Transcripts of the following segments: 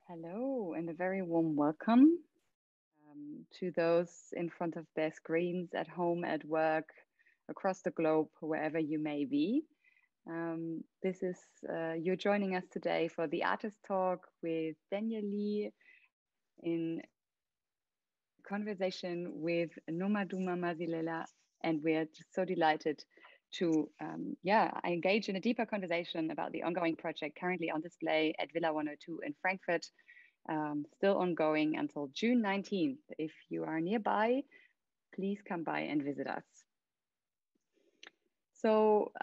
Hello, and a very warm welcome to those in front of their screens at home, at work, across the globe, wherever you may be. You're joining us today for the Artist Talk with Daniela in conversation with Nomaduma Masilela, and we're just so delighted to engage in a deeper conversation about the ongoing project currently on display at Villa 102 in Frankfurt. Still ongoing until June 19th. If you are nearby, please come by and visit us. So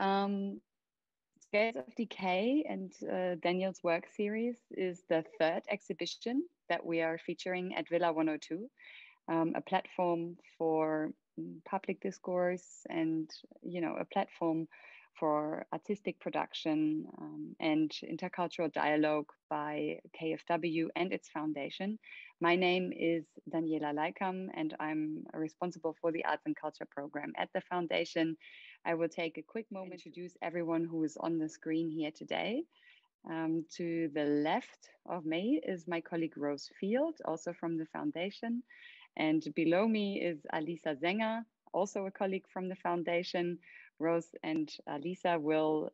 Scales of Decay and Daniel's work series is the third exhibition that we are featuring at Villa 102, a platform for public discourse and, a platform for artistic production and intercultural dialogue by KfW and its foundation. My name is Daniela Leykam, and I'm responsible for the Arts and Culture program at the foundation. I will take a quick moment to introduce everyone who is on the screen here today. To the left of me is my colleague Rose Field, also from the foundation. And below me is Alisa Zenger, also a colleague from the foundation. Rose and Alisa will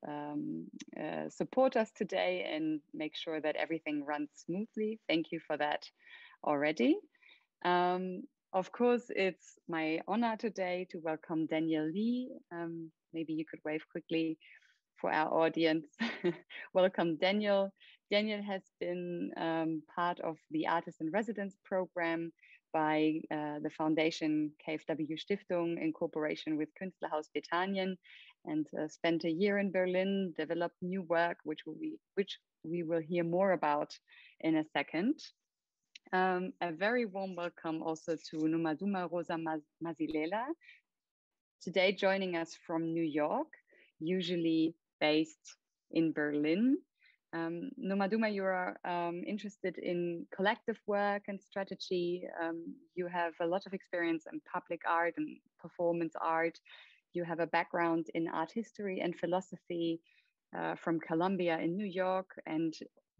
support us today and make sure that everything runs smoothly. Thank you for that already. Of course, it's my honor today to welcome Daniela. Maybe you could wave quickly for our audience. Welcome, Daniel. Daniel has been part of the Artist in Residence program by the foundation KfW Stiftung in cooperation with Künstlerhaus Bethanien, and spent a year in Berlin, developed new work, which we will hear more about in a second. A very warm welcome also to Nomaduma Rosa Masilela, today joining us from New York, usually based in Berlin. Nomaduma, you are interested in collective work and strategy. You have a lot of experience in public art and performance art. You have a background in art history and philosophy from Columbia in New York, and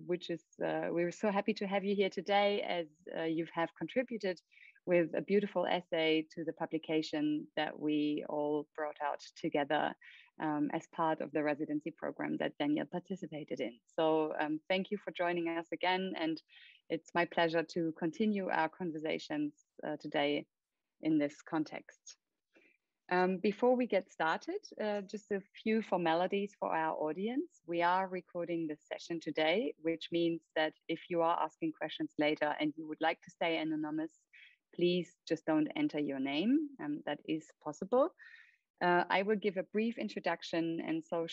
we're so happy to have you here today, as you have contributed with a beautiful essay to the publication that we all brought out together as part of the residency program that Daniel participated in. So thank you for joining us again, and it's my pleasure to continue our conversations today in this context. Before we get started, just a few formalities for our audience. We are recording this session today, which means that if you are asking questions later and you would like to stay anonymous, please just don't enter your name. That is possible. I will give a brief introduction and so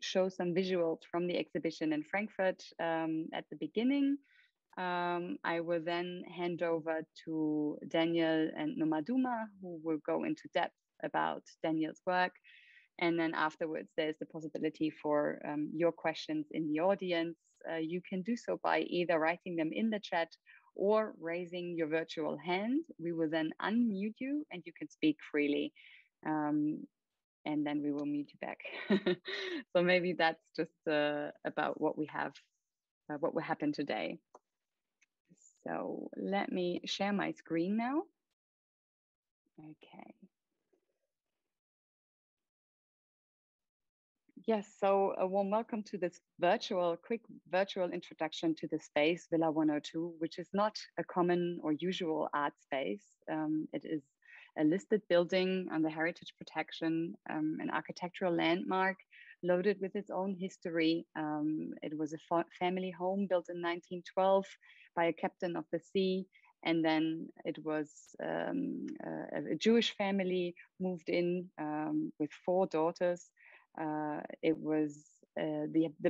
show some visuals from the exhibition in Frankfurt at the beginning. I will then hand over to Daniel and Nomaduma, who will go into depth about Daniel's work. And then afterwards, there's the possibility for your questions in the audience. You can do so by either writing them in the chat or raising your virtual hand. We will then unmute you and you can speak freely. And then we will mute you back. So maybe that's just about what we have, what will happen today. So let me share my screen now. Okay. Yes, so a warm welcome to this quick virtual introduction to the space Villa 102, which is not a common or usual art space. It is a listed building under heritage protection, an architectural landmark loaded with its own history. It was a family home built in 1912 by a captain of the sea. And then it was a Jewish family moved in with 4 daughters. The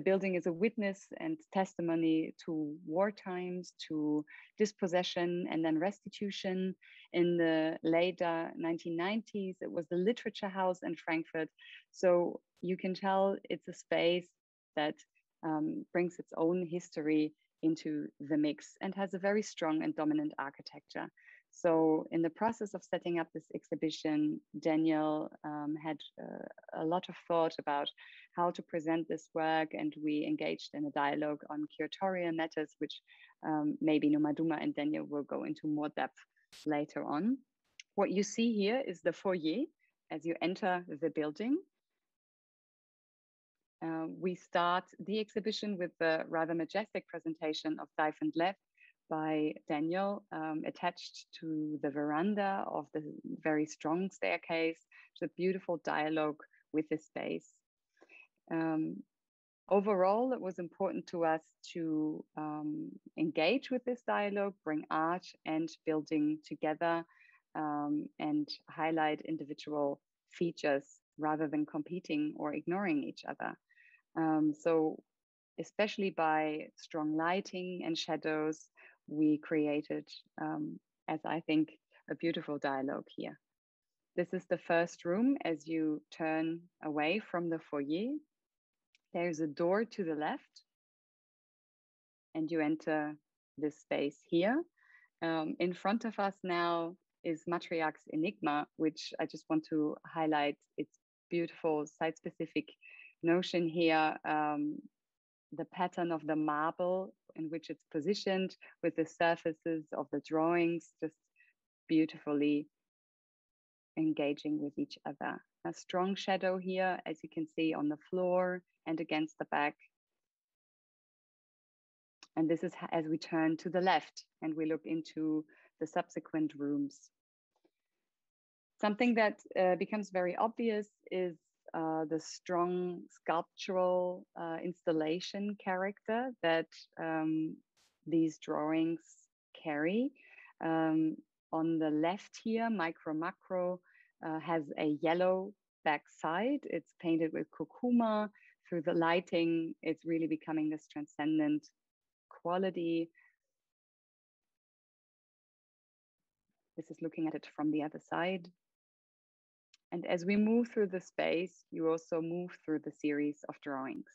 building is a witness and testimony to war times, to dispossession and then restitution. In the later 1990s, it was the literature house in Frankfurt. So you can tell it's a space that brings its own history into the mix and has a very strong and dominant architecture. So in the process of setting up this exhibition, Daniel had a lot of thought about how to present this work, and we engaged in a dialogue on curatorial matters, which maybe Nomaduma and Daniel will go into more depth later on. What you see here is the foyer as you enter the building. We start the exhibition with the rather majestic presentation of Dive and Left by Daniel, attached to the veranda of the very strong staircase. It's a beautiful dialogue with the space. Overall, it was important to us to engage with this dialogue, bring art and building together, and highlight individual features rather than competing or ignoring each other. So especially by strong lighting and shadows, we created, as I think, a beautiful dialogue here. This is the first room as you turn away from the foyer. There's a door to the left, and you enter this space here. In front of us now is Matriarch's Enigma, which I just want to highlight its beautiful site-specific notion here. The pattern of the marble in which it's positioned with the surfaces of the drawings just beautifully engaging with each other. A strong shadow here, as you can see, on the floor and against the back. And this is as we turn to the left and we look into the subsequent rooms. Something that becomes very obvious is the strong sculptural installation character that these drawings carry. On the left here, Micro Macro has a yellow backside. It's painted with kurkuma. Through the lighting, it's really becoming this transcendent quality. This is looking at it from the other side. And as we move through the space, you also move through the series of drawings.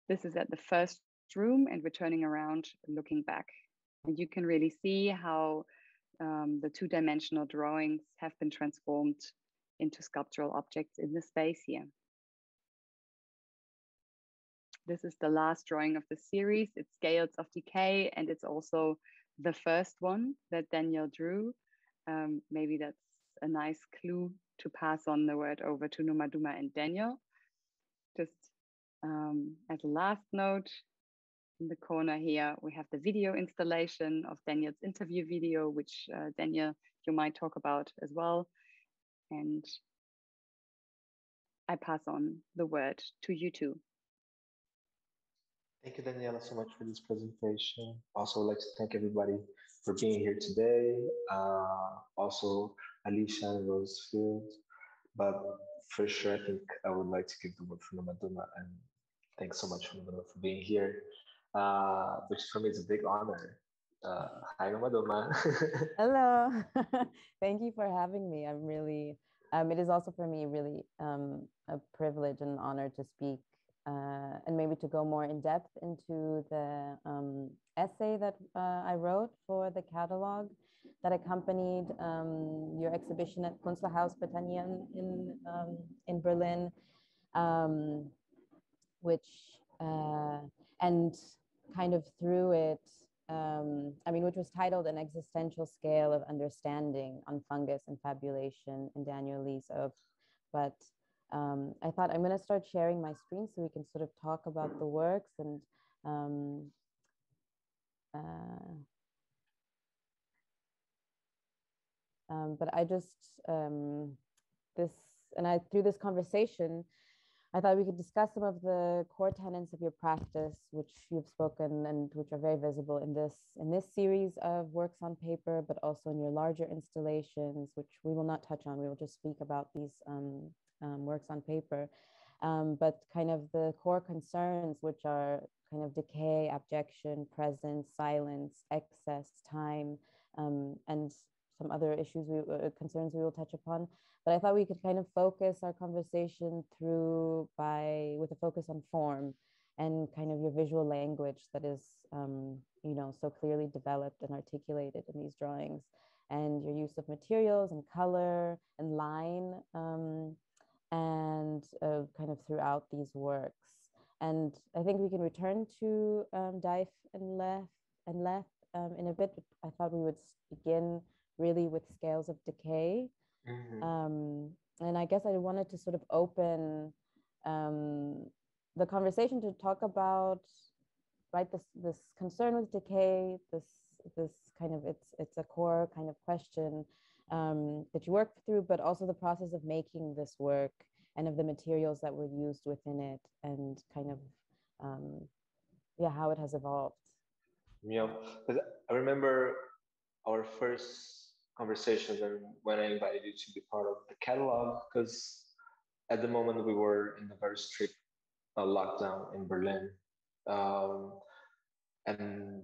This is at the first room, and we're turning around and looking back. And you can really see how the two-dimensional drawings have been transformed into sculptural objects in the space here. This is the last drawing of the series. It's Scales of Decay, and it's also the first one that Daniel drew. Maybe that's a nice clue to pass on the word over to Nomaduma and Daniel. Just as a last note, in the corner here, we have the video installation of Daniel's interview video, which Daniel, you might talk about as well. And I pass on the word to you two. Thank you, Daniela, so much for this presentation. Also, I'd like to thank everybody for being here today. Also, Alicia and Rosefield. But for sure, I think I would like to give the word for Nomaduma, and thanks so much for Nomaduma for being here, which for me is a big honor. Hi, Nomaduma. Hello. Thank you for having me. I'm really, it is also for me really a privilege and an honor to speak and maybe to go more in depth into the essay that I wrote for the catalog that accompanied your exhibition at Kunstlerhaus Britannia in Berlin, which and kind of through it, I mean, which was titled An Existential Scale of Understanding on Fungus and Fabulation in Daniel Lee's of, but I thought I'm going to start sharing my screen so we can sort of talk about the works and but I just through this conversation, I thought we could discuss some of the core tenets of your practice, which you've spoken and which are very visible in this series of works on paper, but also in your larger installations, which we will not touch on. We will just speak about these works on paper, but kind of the core concerns, which are kind of decay, abjection, presence, silence, excess, time, and some other issues, concerns we will touch upon. But I thought we could kind of focus our conversation with a focus on form and kind of your visual language that is, you know, so clearly developed and articulated in these drawings, and your use of materials and color and line, and kind of throughout these works. And I think we can return to Dive and Leth in a bit. I thought we would begin really with Scales of Decay. And I guess I wanted to sort of open the conversation to talk about, right, this concern with decay, this kind of, it's a core kind of question that you worked through, but also the process of making this work and of the materials that were used within it, and kind of yeah, how it has evolved. Yeah, because I remember our first conversations and when I invited you to be part of the catalog, because at the moment we were in a very strict lockdown in Berlin. And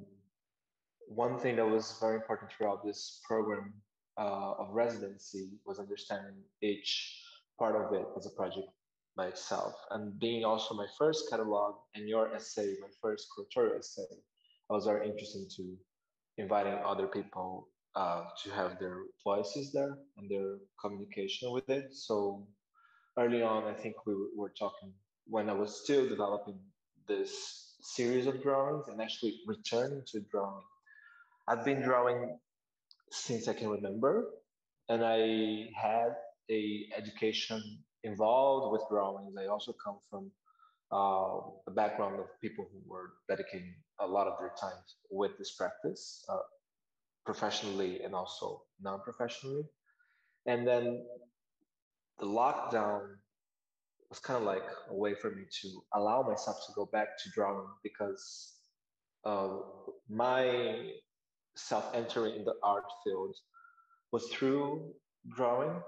one thing that was very important throughout this program of residency was understanding each part of it as a project by itself. And being also my first catalog and your essay, my first curatorial essay, I was very interested to inviting other people to have their voices there and their communication with it. So early on, I think we were talking when I was still developing this series of drawings and actually returning to drawing. I've been drawing since I can remember, and I had a education involved with drawings. I also come from a background of people who were dedicating a lot of their time with this practice, professionally and also non-professionally. And then the lockdown was kind of like a way for me to allow myself to go back to drawing, because my self-entering in the art field was through drawing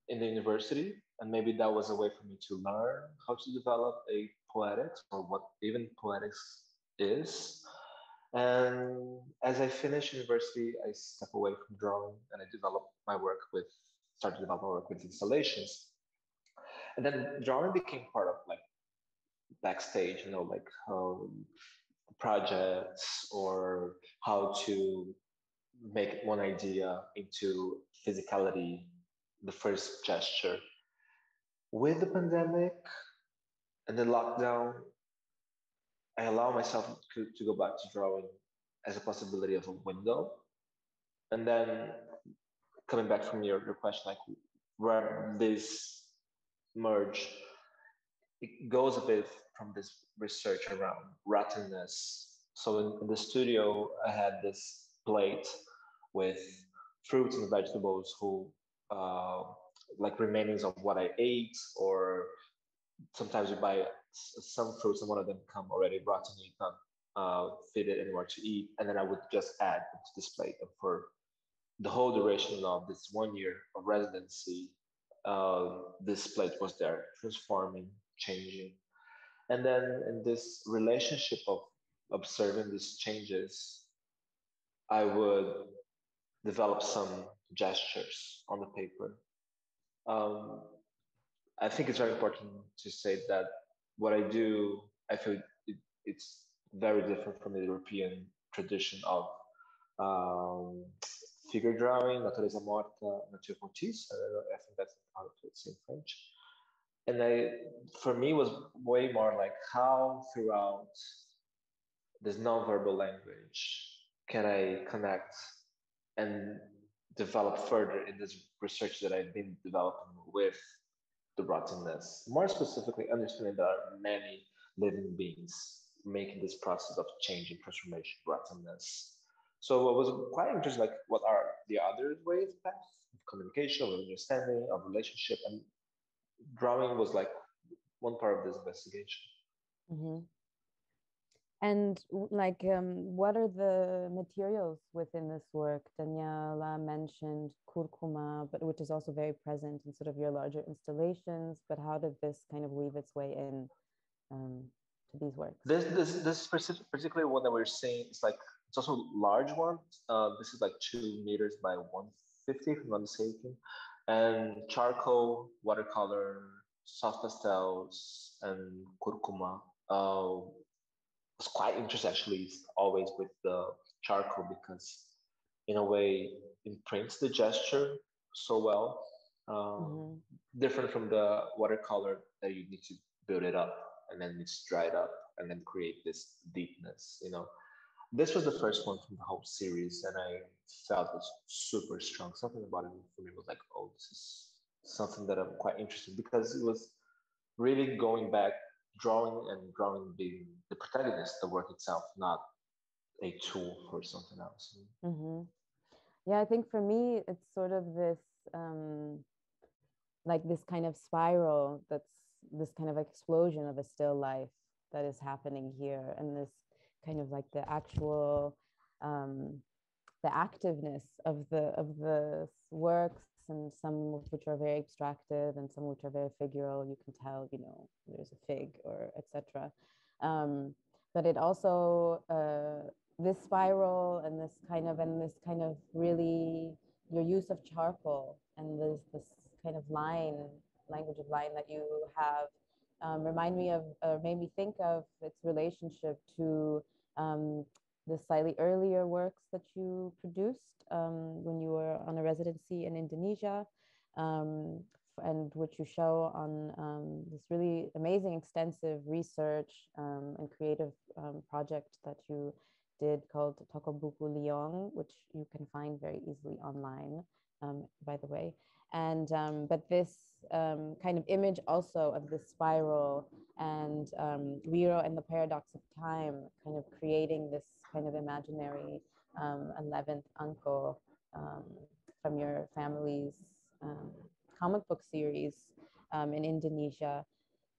in the university, and maybe that was a way for me to learn how to develop a poetics, or what even poetics is. And as I finished university, I stepped away from drawing and I started to develop my work with installations. And then drawing became part of like backstage, you know, like projects, or how to make one idea into physicality, the first gesture. With the pandemic and the lockdown, I allow myself to go back to drawing as a possibility of a window. And then coming back from your question, like where this merge, it goes a bit from this research around rottenness. So in the studio, I had this plate with fruits and vegetables who like remainings of what I ate, or sometimes you buy some fruits and one of them come already rotten, you can't fit it anywhere to eat, and then I would just add to this plate. And for the whole duration of this 1 year of residency, this plate was there, transforming, changing. And then in this relationship of observing these changes, I would develop some gestures on the paper. I think it's very important to say that what I do, I feel it's very different from the European tradition of figure drawing, natureza morta, nature motifs. I think that's how it's in French. And for me, was way more like how throughout this non-verbal language can I connect and develop further in this research that I've been developing with the rottenness. More specifically, understanding there are many living beings making this process of changing, transformation, rottenness. So it was quite interesting, like what are the other ways, paths of communication, of understanding, of relationship, and drawing was like one part of this investigation. Mm-hmm. And like, what are the materials within this work? Daniela mentioned curcuma, but which is also very present in sort of your larger installations. But how did this kind of weave its way in to these works? This particularly one that we're seeing is like, it's also a large one. This is like 2 meters by 150, if I'm not mistaken. And charcoal, watercolor, soft pastels, and curcuma. was quite interested actually is always with the charcoal because in a way imprints the gesture so well. Um, Different from the watercolor that you need to build it up and then it's dried up and then create this deepness, you know. This was the first one from the whole series, and I felt it was super strong. Something about it for me was like, oh, this is something that I'm quite interested in because it was really going back, drawing and drawing being the protagonist, the work itself, not a tool for something else. Yeah, I think for me, it's sort of this, like this kind of spiral that's this kind of explosion of a still life that is happening here. And this kind of like the actual, the activeness of the works, and some of which are very abstracted and some which are very figural. You can tell, you know, there's a fig or etc. But it also this spiral and this kind of really your use of charcoal and this kind of language of line that you have remind me of, made me think of its relationship to the slightly earlier works that you produced when you were on a residency in Indonesia, and which you show on this really amazing, extensive research and creative project that you did called Toko Buku Liong, which you can find very easily online, by the way. And but this kind of image also of this spiral and Wiro and the paradox of time, kind of creating this kind of imaginary 11th uncle from your family's comic book series in Indonesia.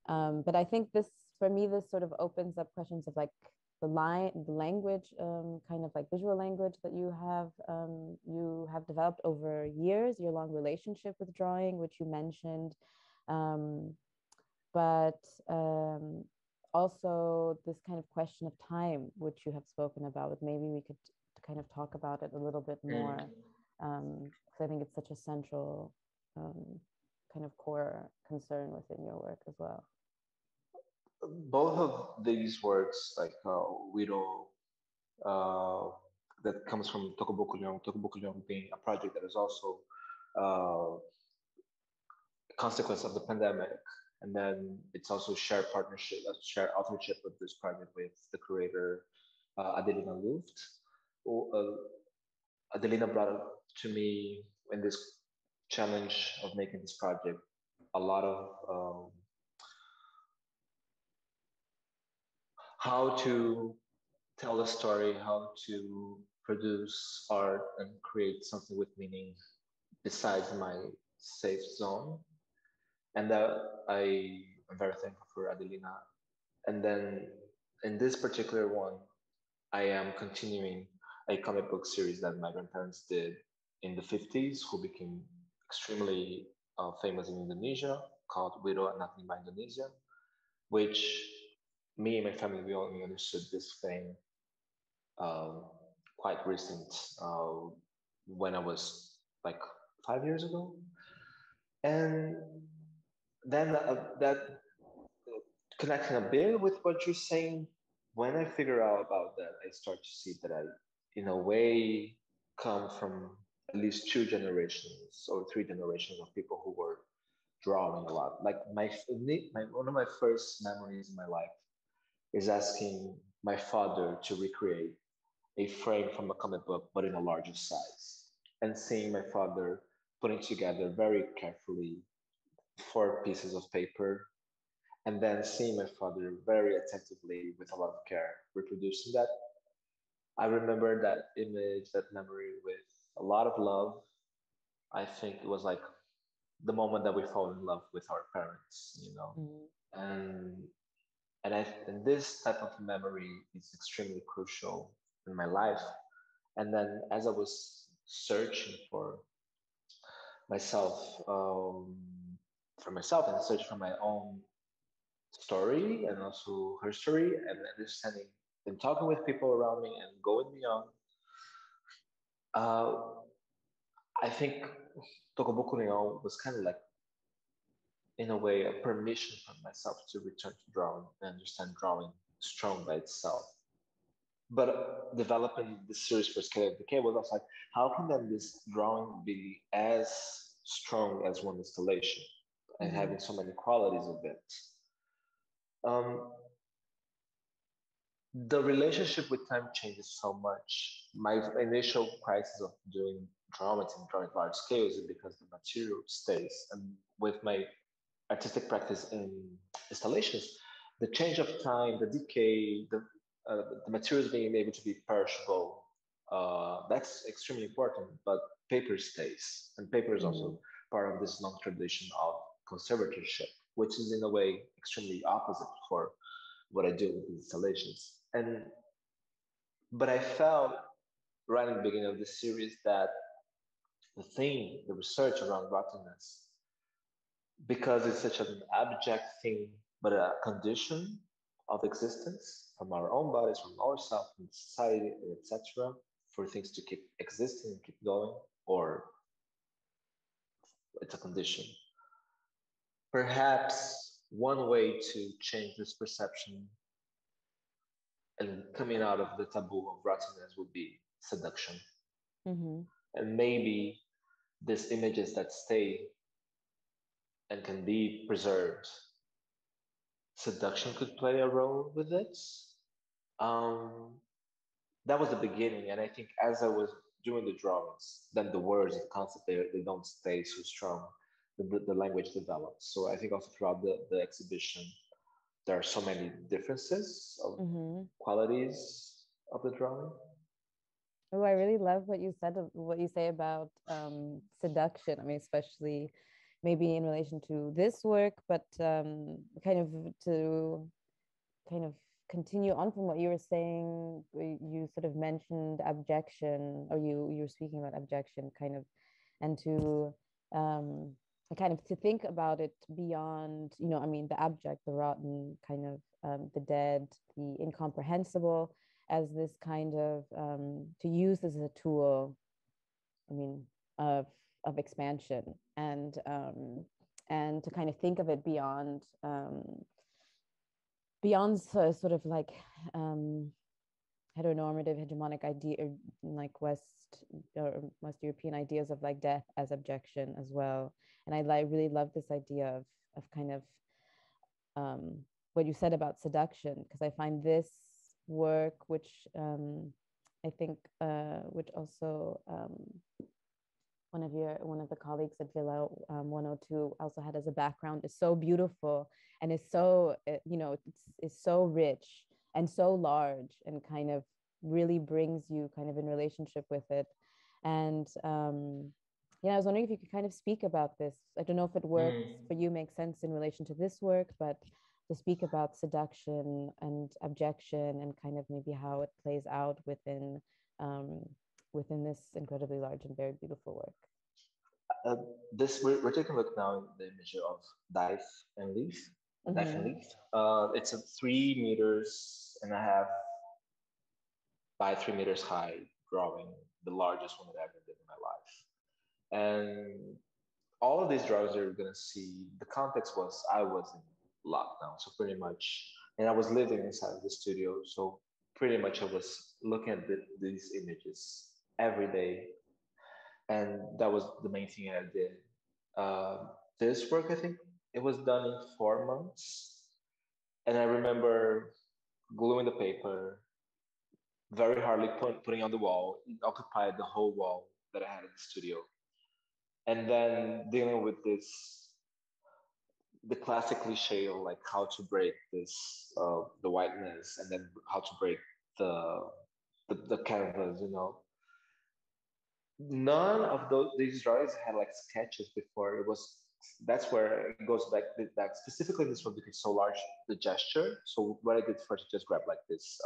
But I think this, for me, this sort of opens up questions of like the language, kind of like visual language that you have developed over years, your long relationship with drawing, which you mentioned, but also this kind of question of time, which you have spoken about. Maybe we could kind of talk about it a little bit more, because I think it's such a central kind of core concern within your work as well. Both of these works, like Widow, that comes from Tokoboku Leong being a project that is also a consequence of the pandemic. And then it's also shared partnership, shared authorship with this project with the curator, Adelina Luft. Adelina brought up to me in this challenge of making this project a lot of how to tell a story, how to produce art and create something with meaning besides my safe zone. And that I am very thankful for Adelina. And then in this particular one, I am continuing a comic book series that my grandparents did in the 50s, who became extremely famous in Indonesia, called Widow and Nothing by Indonesia, which me and my family, we only understood this fame quite recent, when I was like 5 years ago. And then that connecting a bit with what you're saying, when I figure out about that, I start to see that I, in a way, come from at least two generations or three generations of people who were drawing a lot. Like one of my first memories in my life is asking my father to recreate a frame from a comic book, but in a larger size, and seeing my father putting together very carefully 4 pieces of paper, and then seeing my father very attentively with a lot of care reproducing that. I remember that image, that memory with a lot of love. I think it was like the moment that we fall in love with our parents, you know. And and this type of memory is extremely crucial in my life. And then as I was searching myself, for myself and searching for my own story and also her story and understanding and talking with people around me and going beyond, uh, I think Tokoboku Neo was kind of like, in a way, a permission for myself to return to drawing and understand drawing strong by itself. But developing the series for Scale of Decay was also like, how can then this drawing be as strong as one installation and having so many qualities of it? The relationship with time changes so much. My initial crisis of doing drawings and drawing large scales is because the material stays. And with my artistic practice in installations, the change of time, the decay, the materials being able to be perishable, that's extremely important. But paper stays, and paper is also part of this long tradition of conservatorship, which is in a way extremely opposite for what I do with installations. But I felt right in the beginning of this series that the theme, the research around rottenness, because it's such an abstract thing, but a condition of existence from our own bodies, from ourselves, from society, etc., for things to keep existing and keep going, or it's a condition. Perhaps one way to change this perception and coming out of the taboo of rottenness would be seduction. And maybe these images that stay and can be preserved, seduction could play a role with it. That was the beginning, and I think as I was doing the drawings, then the words, the concept, they don't stay so strong. The language develops. So I think also throughout the exhibition, there are so many differences of qualities of the drawing. Oh, I really love what you said, what you say about seduction. I mean, especially maybe in relation to this work, but kind of continue on from what you were saying. You sort of mentioned abjection, or you were speaking about abjection, kind of, and to kind of to think about it beyond, you know, I mean, the abject, the rotten, kind of the dead, the incomprehensible, as this kind of to use this as a tool, I mean, of expansion, and to kind of think of it beyond sort of like heteronormative, hegemonic idea, like West European ideas of like death as abjection as well. And I really love this idea of kind of what you said about seduction, because I find this work, which I think, which also one of the colleagues at Villa 102 also had as a background, is so beautiful and is so, you know, it's so rich and so large, and kind of really brings you kind of in relationship with it. And yeah, I was wondering if you could kind of speak about this. I don't know if it works for you, makes sense in relation to this work, but to speak about seduction and abjection, and kind of maybe how it plays out within within this incredibly large and very beautiful work. We're taking a look now at the image of Dive and Leaf. Dive and Leaf. It's a 3.5 meters by 3 meters high drawing, the largest one that I ever did in my life. And all of these drawings that you're gonna see, the context was I was in lockdown, so pretty much, and I was living inside of the studio, so pretty much I was looking at these images every day, and that was the main thing I did. This work, I think it was done in 4 months, and I remember gluing the paper very hardly, putting on the wall. It occupied the whole wall that I had in the studio, and then dealing with the classic cliche of like how to break this the whiteness, and then how to break the canvas, you know. None of these drawings had like sketches before. That's where it goes back specifically this one, because it's so large, the gesture. So what I did first, I just grabbed like this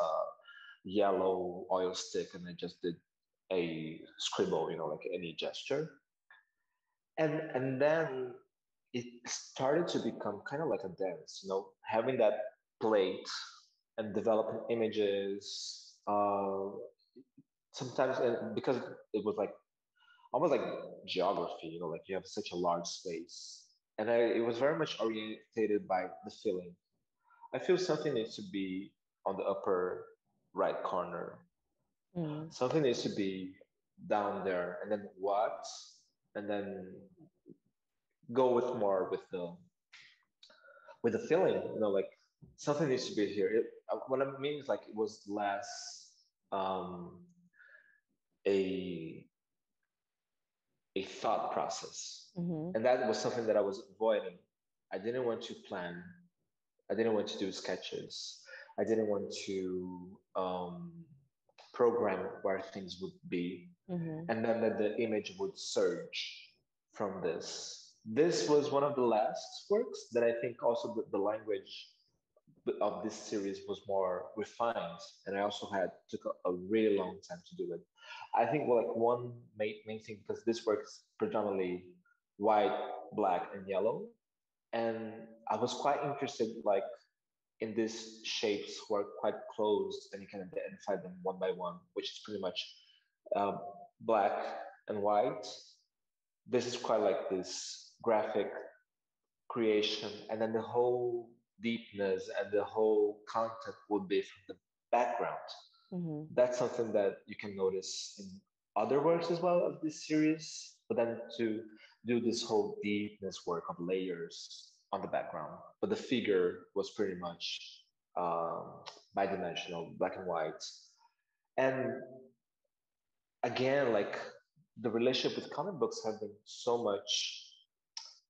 yellow oil stick, and I just did a scribble, you know, like any gesture. And then it started to become kind of like a dance, you know, having that plate and developing images. Sometimes, because it was like almost like geography, you know, like you have such a large space, and it was very much orientated by the feeling. I feel something needs to be on the upper right corner. Mm. Something needs to be down there, and then what? And then go with more with the feeling, like something needs to be here. What I mean is like it was less um, a a thought process, Mm-hmm. and that was something that I was avoiding. I didn't want to plan. I didn't want to do sketches. I didn't want to program where things would be, Mm-hmm. and then that the image would surge from this. This was one of the last works that I think also the language of this series was more refined, and I also had took a really long time to do it. I think well, like one main thing, because this works predominantly white, black, and yellow, and I was quite interested like in these shapes who are quite closed, and you can identify them one by one, which is pretty much uh, black and white. This is quite like this graphic creation, and then the whole deepness and the whole content would be from the background. Mm-hmm. That's something that you can notice in other works as well of this series, but then to do this whole deepness work of layers on the background. But the figure was pretty much bidimensional, black and white. And again, like the relationship with comic books have been so much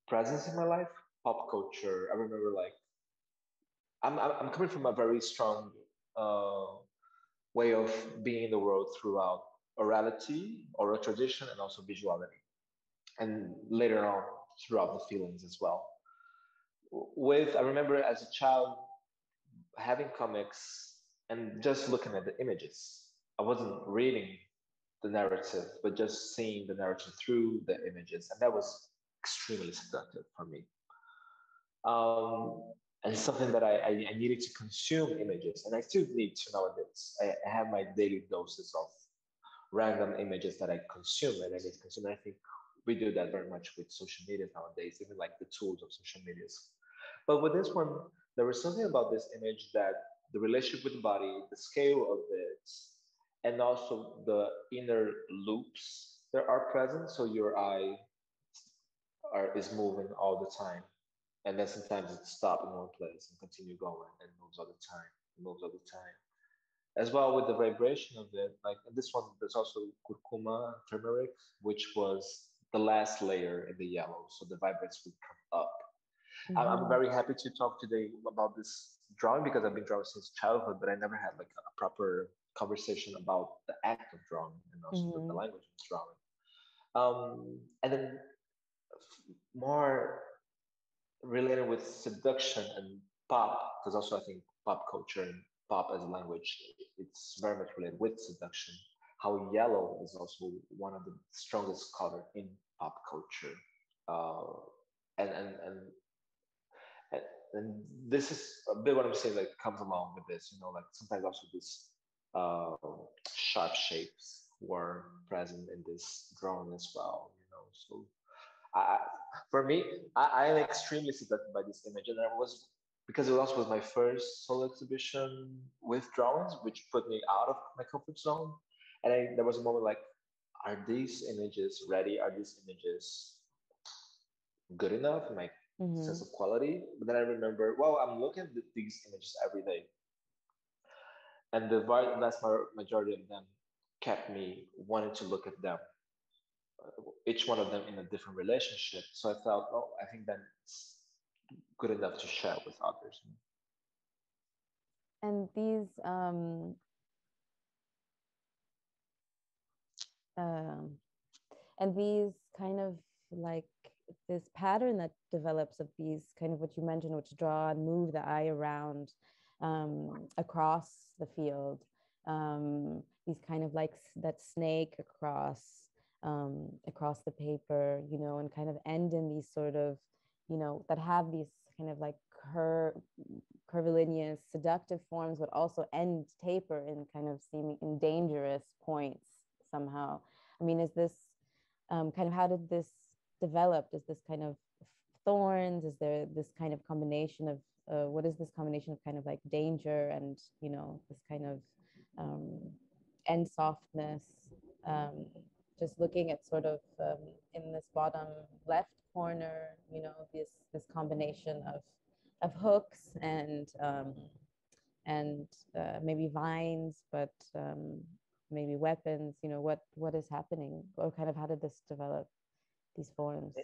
presence in my life. Pop culture. I remember like I'm coming from a very strong uh, way of being in the world throughout orality, oral tradition, and also visuality, and later on throughout the feelings as well. With I remember as a child having comics and just looking at the images. I wasn't reading the narrative, but just seeing the narrative through the images, and that was extremely seductive for me. And something that I needed to consume images, and I still need to nowadays. I have my daily doses of random images that I consume, and I need to consume. I think we do that very much with social media nowadays, even like the tools of social medias. But with this one, there was something about this image that the relationship with the body, the scale of it, and also the inner loops that are present. So your eye is moving all the time, and then sometimes it stops in one place and continue going and moves all the time, moves all the time. As well with the vibration of it, like in this one, there's also curcuma, turmeric, which was the last layer in the yellow, so the vibrates would come up. I'm Mm-hmm. very happy to talk today about this drawing because I've been drawing since childhood, but I never had like a proper conversation about the act of drawing and also the Mm-hmm. language of drawing. And then more related with seduction and pop, because also I think pop culture and pop as a language, it's very much related with seduction. How yellow is also one of the strongest color in pop culture. Uh, and, and, and and, and this is a bit what I'm saying, like comes along with this, like sometimes also this uh, sharp shapes were present in this drawing as well. So I, for me, I am extremely seducted by this image, and I was because it also was my first solo exhibition with drawings, which put me out of my comfort zone. And there was a moment like, are these images ready? Are these images good enough in my sense Mm-hmm. of quality? But then I remember, well, I'm looking at these images every day, and the vast majority of them kept me wanting to look at them, each one of them in a different relationship. So I felt, oh, I think that's good enough to share with others. And these um and these kind of like this pattern that develops of these kind of what you mentioned, which draw and move the eye around across the field, these kind of like that snake across the paper, and kind of end in these sort of, that have these kind of like curvilineous seductive forms, but also end taper in kind of seeming in dangerous points somehow. I mean, is this kind of, how did this develop? Is this kind of thorns? Is there this kind of combination what is this combination of kind of like danger and, you know, this kind of end softness. Just looking at sort of in this bottom left corner, you know, this combination of hooks and maybe vines, but maybe weapons. You know, what is happening, or kind of how did this develop, these forms?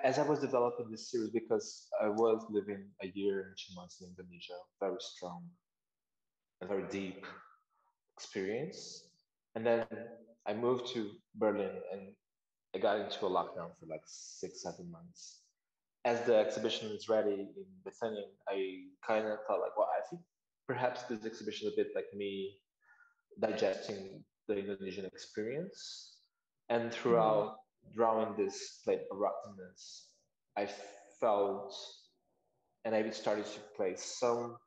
As I was developing this series, because I was living a year and 2 months in Indonesia, very strong, a very deep experience. And then I moved to Berlin and I got into a lockdown for like 6, 7 months. As the exhibition is ready in Bethanian, I kind of thought like, well, I think perhaps this exhibition is a bit like me digesting the Indonesian experience. And throughout drawing this plate of rottenness, I felt and I started to place some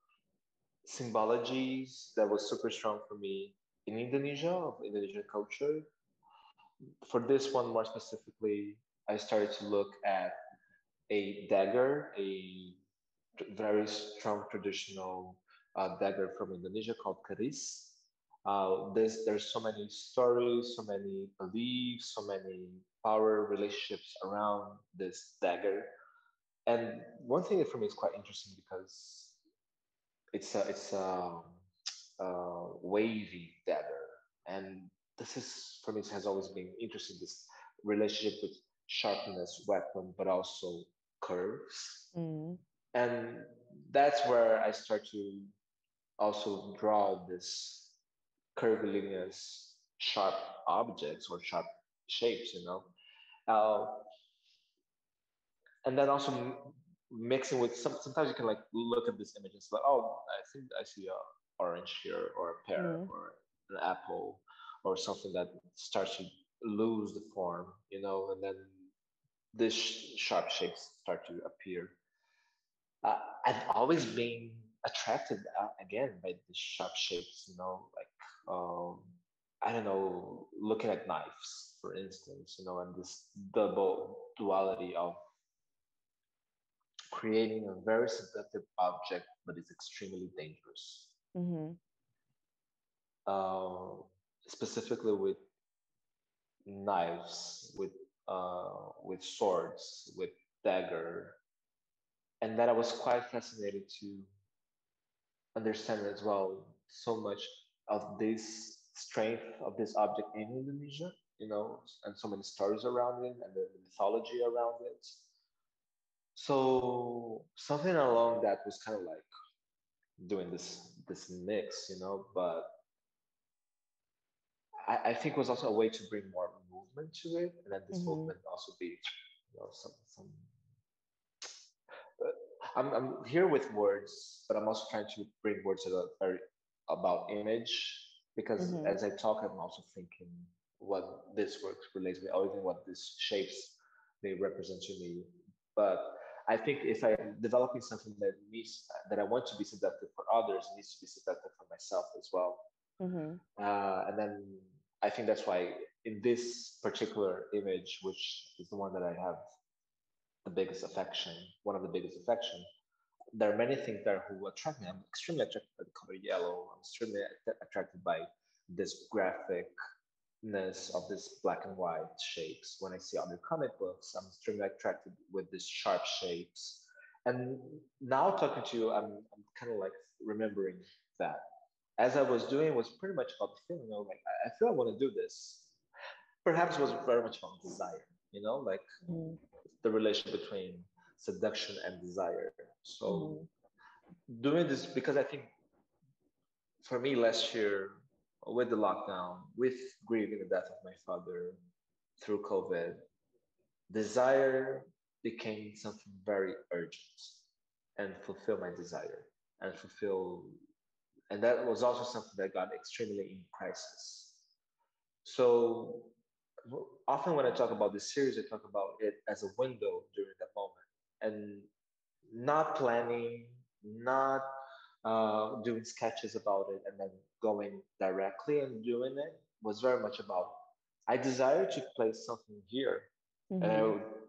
symbologies that was super strong for me in Indonesia, of Indonesian culture. For this one more specifically, I started to look at a dagger, a very strong traditional dagger from Indonesia called keris. There's so many stories, so many beliefs, so many power relationships around this dagger. And one thing that for me is quite interesting because it's a wavy dagger, and this is for me it has always been interesting, this relationship with sharpness, weapon, but also curves. And that's where I start to also draw this curvilineous, sharp objects or sharp shapes, you know. Uh, and then also mixing with sometimes you can like look at this image and say, like, oh, I think I see a orange here, or a pear, or an apple, or something that starts to lose the form, you know, and then these sharp shapes start to appear. I've always been attracted again by the sharp shapes, you know, like I don't know, looking at knives, for instance, you know, and this double duality of creating a very seductive object, but it's extremely dangerous. Uh, Specifically with knives, with swords, with dagger, and that I was quite fascinated to understand as well so much of this strength of this object in Indonesia, you know, and so many stories around it and the mythology around it. So something along that was kind of like doing this mix, you know, but I think was also a way to bring more movement to it, and then this movement also be, you know, some. I'm here with words, but I'm also trying to bring words that are very about image, because as I talk, I'm also thinking what this work relates to me, or even what these shapes may represent to me. But I think if I'm developing something that I want to be seductive for others, it needs to be seductive for myself as well. And then I think that's why in this particular image, which is the one that I have the biggest affection, one of the biggest affection, there are many things there who attract me. I'm extremely attracted by the color yellow. I'm extremely attracted by this graphicness of this black and white shapes. When I see other comic books, I'm extremely attracted with these sharp shapes. And now talking to you, I'm kind of like remembering that. As I was doing, it was pretty much about the feeling, you know, like I feel I want to do this. Perhaps it was very much about desire, you know, like the relation between seduction and desire. So doing this, because I think for me last year, with the lockdown, with grieving the death of my father through COVID, desire became something very urgent, and fulfill my desire and fulfill, and that was also something that got extremely in crisis. So often when I talk about this series, I talk about it as a window during that moment, and not planning, not doing sketches about it and then going directly and doing it, was very much about I desire to place something here, and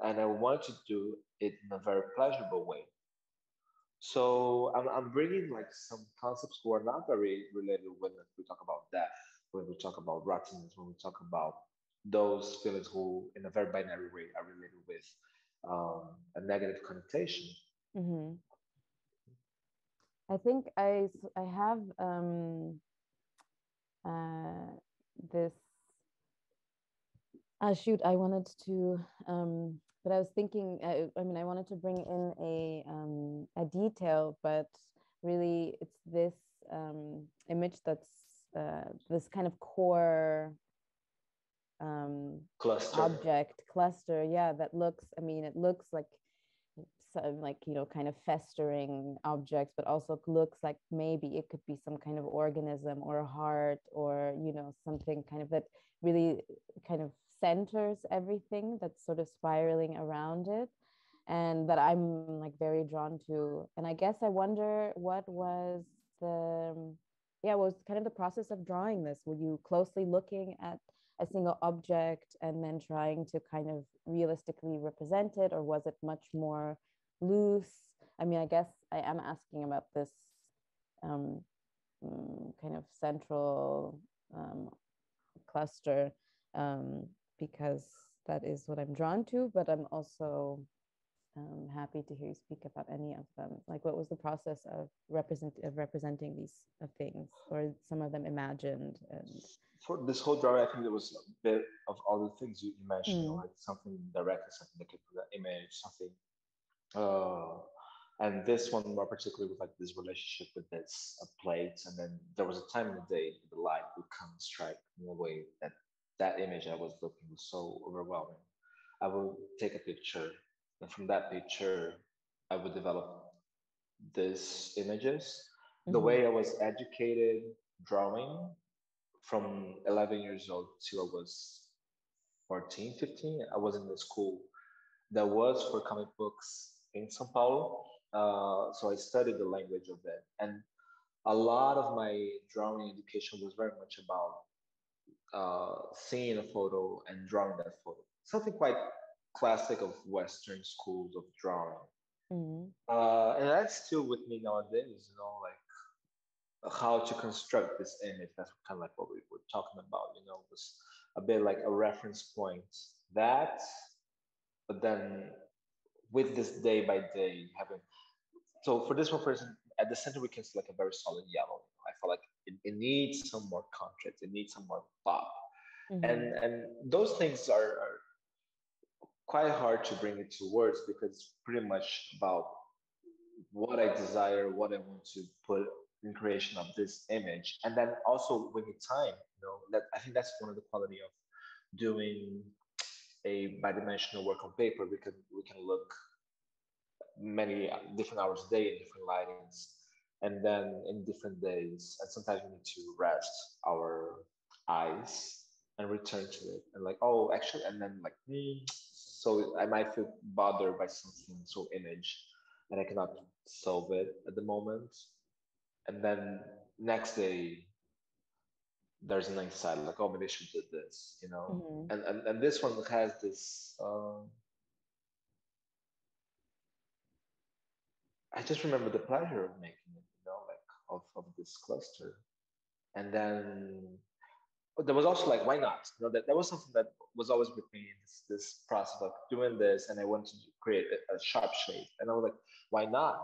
I wanted to do it in a very pleasurable way. So I'm bringing like some concepts who are not very related when we talk about death, when we talk about rottenness, when we talk about those feelings who, in a very binary way, are related with a negative connotation. Mm-hmm. I think I have this. Shoot, I wanted to, but I was thinking. I mean, I wanted to bring in a detail, but really, it's this image that's this kind of core object cluster. Yeah, that looks. I mean, it looks like some, like, you know, kind of festering objects, but also looks like maybe it could be some kind of organism or a heart, or, you know, something kind of that really kind of centers everything that's sort of spiraling around it, and that I'm like very drawn to. And I guess I wonder what was the, yeah, what was kind of the process of drawing this? Were you closely looking at a single object and then trying to kind of realistically represent it, or was it much more loose? I mean, I guess I am asking about this kind of central cluster, because that is what I'm drawn to, but I'm also happy to hear you speak about any of them. Like, what was the process of representing these things, or some of them imagined? And for this whole drawing, I think there was a bit of all the things you mentioned, you know, like something direct, something that could put that image, something. And this one more particularly with like this relationship with this plate, and then there was a time in the day the light would come and strike in a way that that image I was looking was so overwhelming. I would take a picture, and from that picture, I would develop these images. The way I was educated drawing from 11 years old till I was 14, 15, I was in the school that was for comic books in Sao Paulo. So I studied the language of it. And a lot of my drawing education was very much about seeing a photo and drawing that photo. Something quite classic of Western schools of drawing. And that's still with me nowadays, you know, like how to construct this image. That's kind of like what we were talking about, you know, was a bit like a reference point. That, but then with this day by day having, so for this one person at the center we can see like a very solid yellow. I feel like it needs some more contrast, it needs some more pop. And those things are quite hard to bring into words because it's pretty much about what I desire, what I want to put in creation of this image. And then also when you time, you know, that I think that's one of the quality of doing a bidimensional work on paper, because we can look many different hours a day in different lightings, and then in different days. And sometimes we need to rest our eyes and return to it. And like, oh, actually, and then like, so I might feel bothered by something so image, and I cannot solve it at the moment. And then next day, there's an insight like, oh, maybe I should do this, you know. And this one has this. I just remember the pleasure of making it, you know, like of this cluster. And then there was also like, why not? You know, that was something that was always with me, this process of doing this, and I wanted to create a sharp shape. And I was like, why not?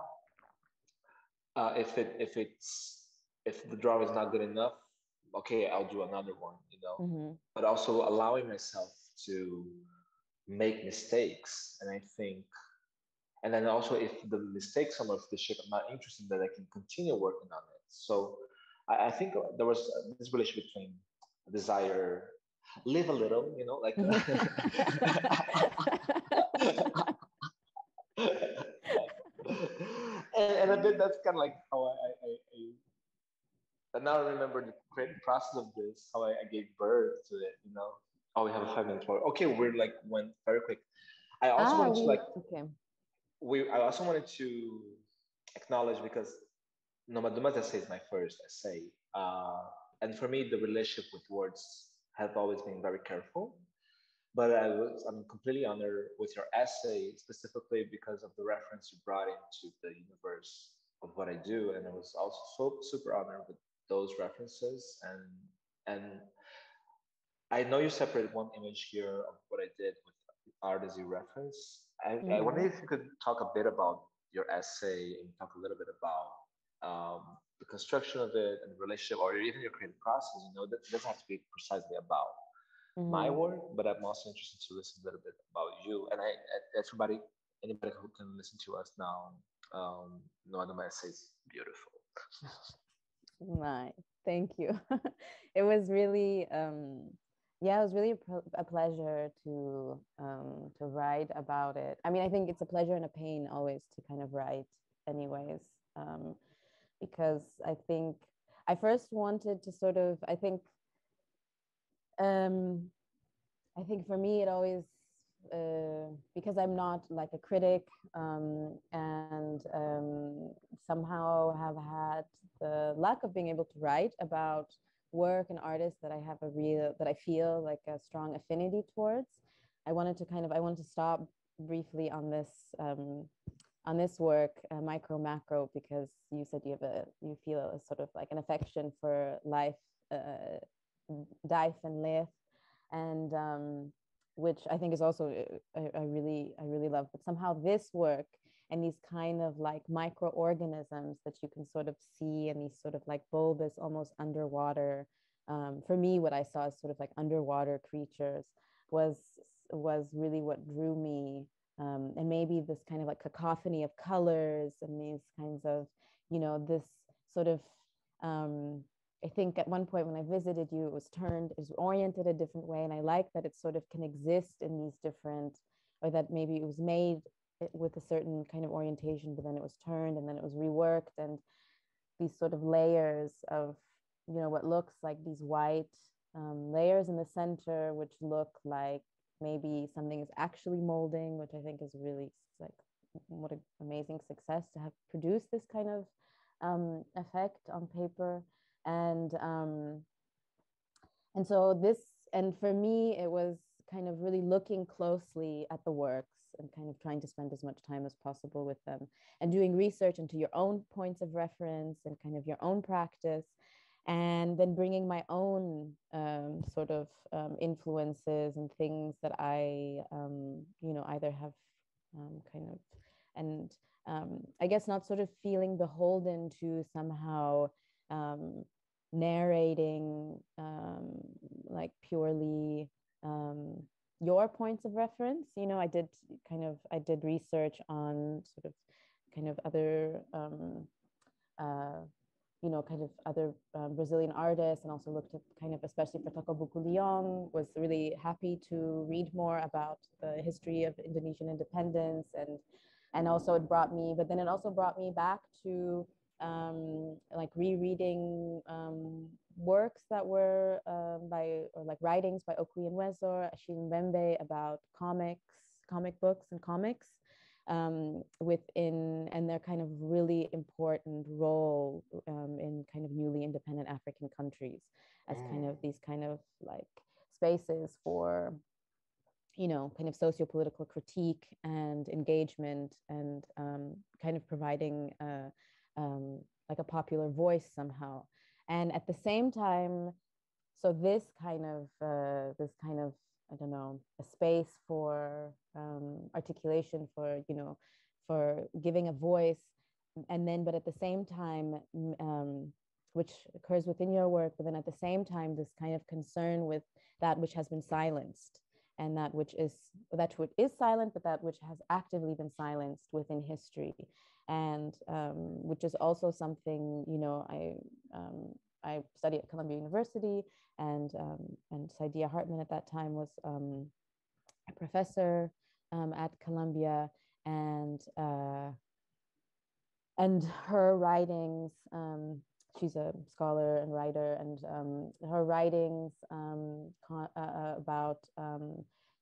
If the drawing is not good enough, okay, I'll do another one, you know. But also allowing myself to make mistakes, and I think, and then also if the mistakes are of the shape I'm not interested in, that I can continue working on it. So I think there was this relationship between desire, live a little, you know, like. And a bit that's kind of like how and now I remember the creative process of this, how I gave birth to it, you know. Oh, we have a 5 minute more. Okay, we're like went very quick. I also wanted to like, I also wanted to acknowledge, because Nomaduma essay is my first essay. And for me, the relationship with words have always been very careful. But I'm completely honored with your essay, specifically because of the reference you brought into the universe of what I do, and I was also so super honored with those references. And I know you separate one image here of what I did with art as a reference. I wonder if you could talk a bit about your essay and talk a little bit about the construction of it and the relationship, or even your creative process. You know, that doesn't have to be precisely about my work, but I'm also interested to listen a little bit about you. And everybody, anybody who can listen to us now, Nomaduma essay is beautiful. Nice, thank you. It was really, yeah, it was really a pleasure to write about it. I mean, I think it's a pleasure and a pain always to kind of write, anyways, because I think I first wanted to sort of, I think for me, it always, because I'm not like a critic, and somehow have had the luck of being able to write about work and artists that I feel like a strong affinity towards. I wanted to stop briefly on this work, micro macro, because you said you feel a sort of like an affection for life, dive and live, and which I think is also I really love. But somehow this work and these kind of like microorganisms that you can sort of see, and these sort of like bulbous, almost underwater, for me, what I saw as sort of like underwater creatures was really what drew me. And maybe this kind of like cacophony of colors and these kinds of, this sort of, I think at one point when I visited you, it was oriented a different way. And I like that it sort of can exist in these different, or that maybe it was made with a certain kind of orientation, but then it was turned and then it was reworked. And these sort of layers of, what looks like these white layers in the center, which look like maybe something is actually molding, which I think is really like, what an amazing success to have produced this kind of effect on paper. And so and for me, it was kind of really looking closely at the works and kind of trying to spend as much time as possible with them and doing research into your own points of reference and kind of your own practice, and then bringing my own sort of influences and things that I, either have kind of, and I guess not sort of feeling beholden to somehow narrating like purely your points of reference. I did research on sort of kind of other kind of other Brazilian artists, and also looked at kind of, especially for Toco Buku Leong, was really happy to read more about the history of Indonesian independence, and also it also brought me back to like rereading works that were writings by Okui and Wezor, Achille Mbembe, about comic books and comics, within, and their kind of really important role in kind of newly independent African countries as kind of these kind of like spaces for, kind of socio-political critique and engagement, and kind of providing like a popular voice somehow. And at the same time, so this kind of I don't know, a space for articulation, for for giving a voice, and then, but at the same time, which occurs within your work, but then at the same time, this kind of concern with that which has been silenced, and that which is silent, but that which has actively been silenced within history, and which is also something, I studied at Columbia University, and Saidia Hartman at that time was a professor at Columbia, and her writings, she's a scholar and writer, and her writings about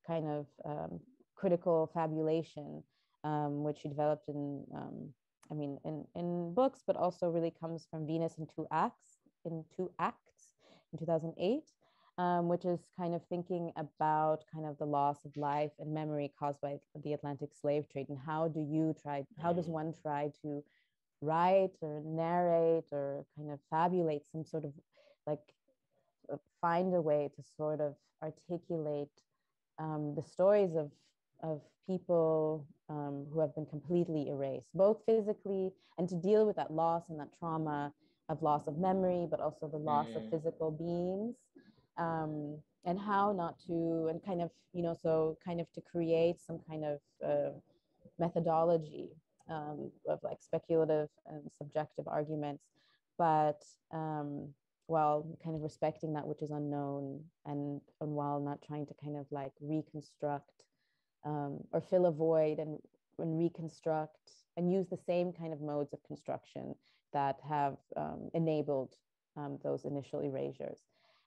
kind of critical fabulation, which she developed in books, but also really comes from Venus in Two Acts in 2008. which is kind of thinking about kind of the loss of life and memory caused by the Atlantic slave trade, and how does one try to write or narrate or kind of fabulate some sort of like find a way to sort of articulate the stories of people who have been completely erased, both physically, and to deal with that loss and that trauma of loss of memory, but also the loss of physical beings, and how not to, and kind of, so kind of to create some kind of methodology of like speculative and subjective arguments, but while kind of respecting that which is unknown, and while not trying to kind of like reconstruct or fill a void and reconstruct and use the same kind of modes of construction that have enabled those initial erasures.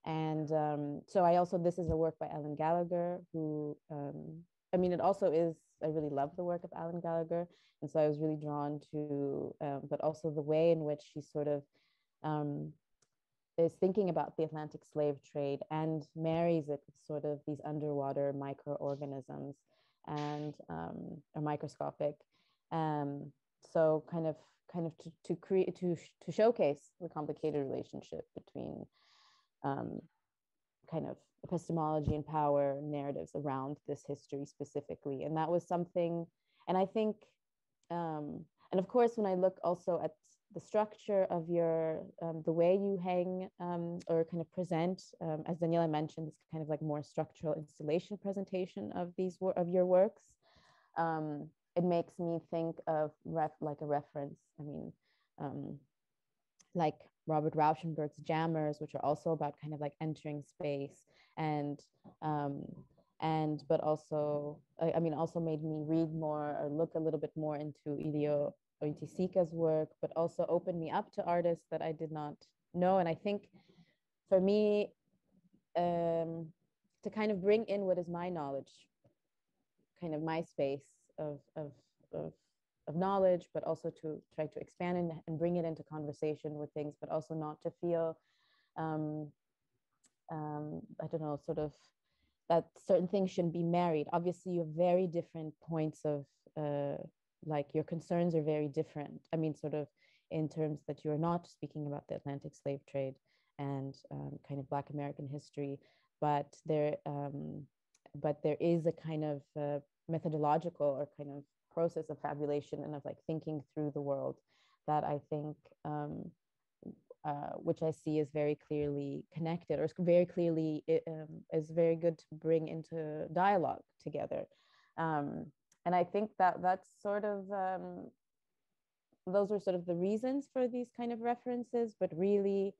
And so this is a work by Alan Gallagher, who, it also is, I really love the work of Alan Gallagher. And so I was really drawn to, but also the way in which he sort of is thinking about the Atlantic slave trade and marries it with sort of these underwater microorganisms and are microscopic. So kind of to create, to showcase the complicated relationship between kind of epistemology and power narratives around this history specifically. And that was something, and I think, and of course, when I look also at the structure of your, the way you hang or kind of present, as Daniela mentioned, this kind of like more structural installation presentation of of your works, it makes me think of like a reference. Like Robert Rauschenberg's Jammers, which are also about kind of like entering space, and but also, also made me read more or look a little bit more into Ilio Oiticica's work, but also opened me up to artists that I did not know. And I think for me, to kind of bring in what is my knowledge, kind of my space of knowledge, but also to try to expand and bring it into conversation with things, but also not to feel, I don't know, sort of that certain things shouldn't be married. Obviously, you have very different points of, like your concerns are very different. Sort of in terms that you are not speaking about the Atlantic slave trade and kind of Black American history, but there is a kind of methodological or kind of process of fabulation and of like thinking through the world that I think, which I see is very clearly connected, or very clearly is very good to bring into dialogue together. And I think that that's sort of, those are sort of the reasons for these kind of references, but really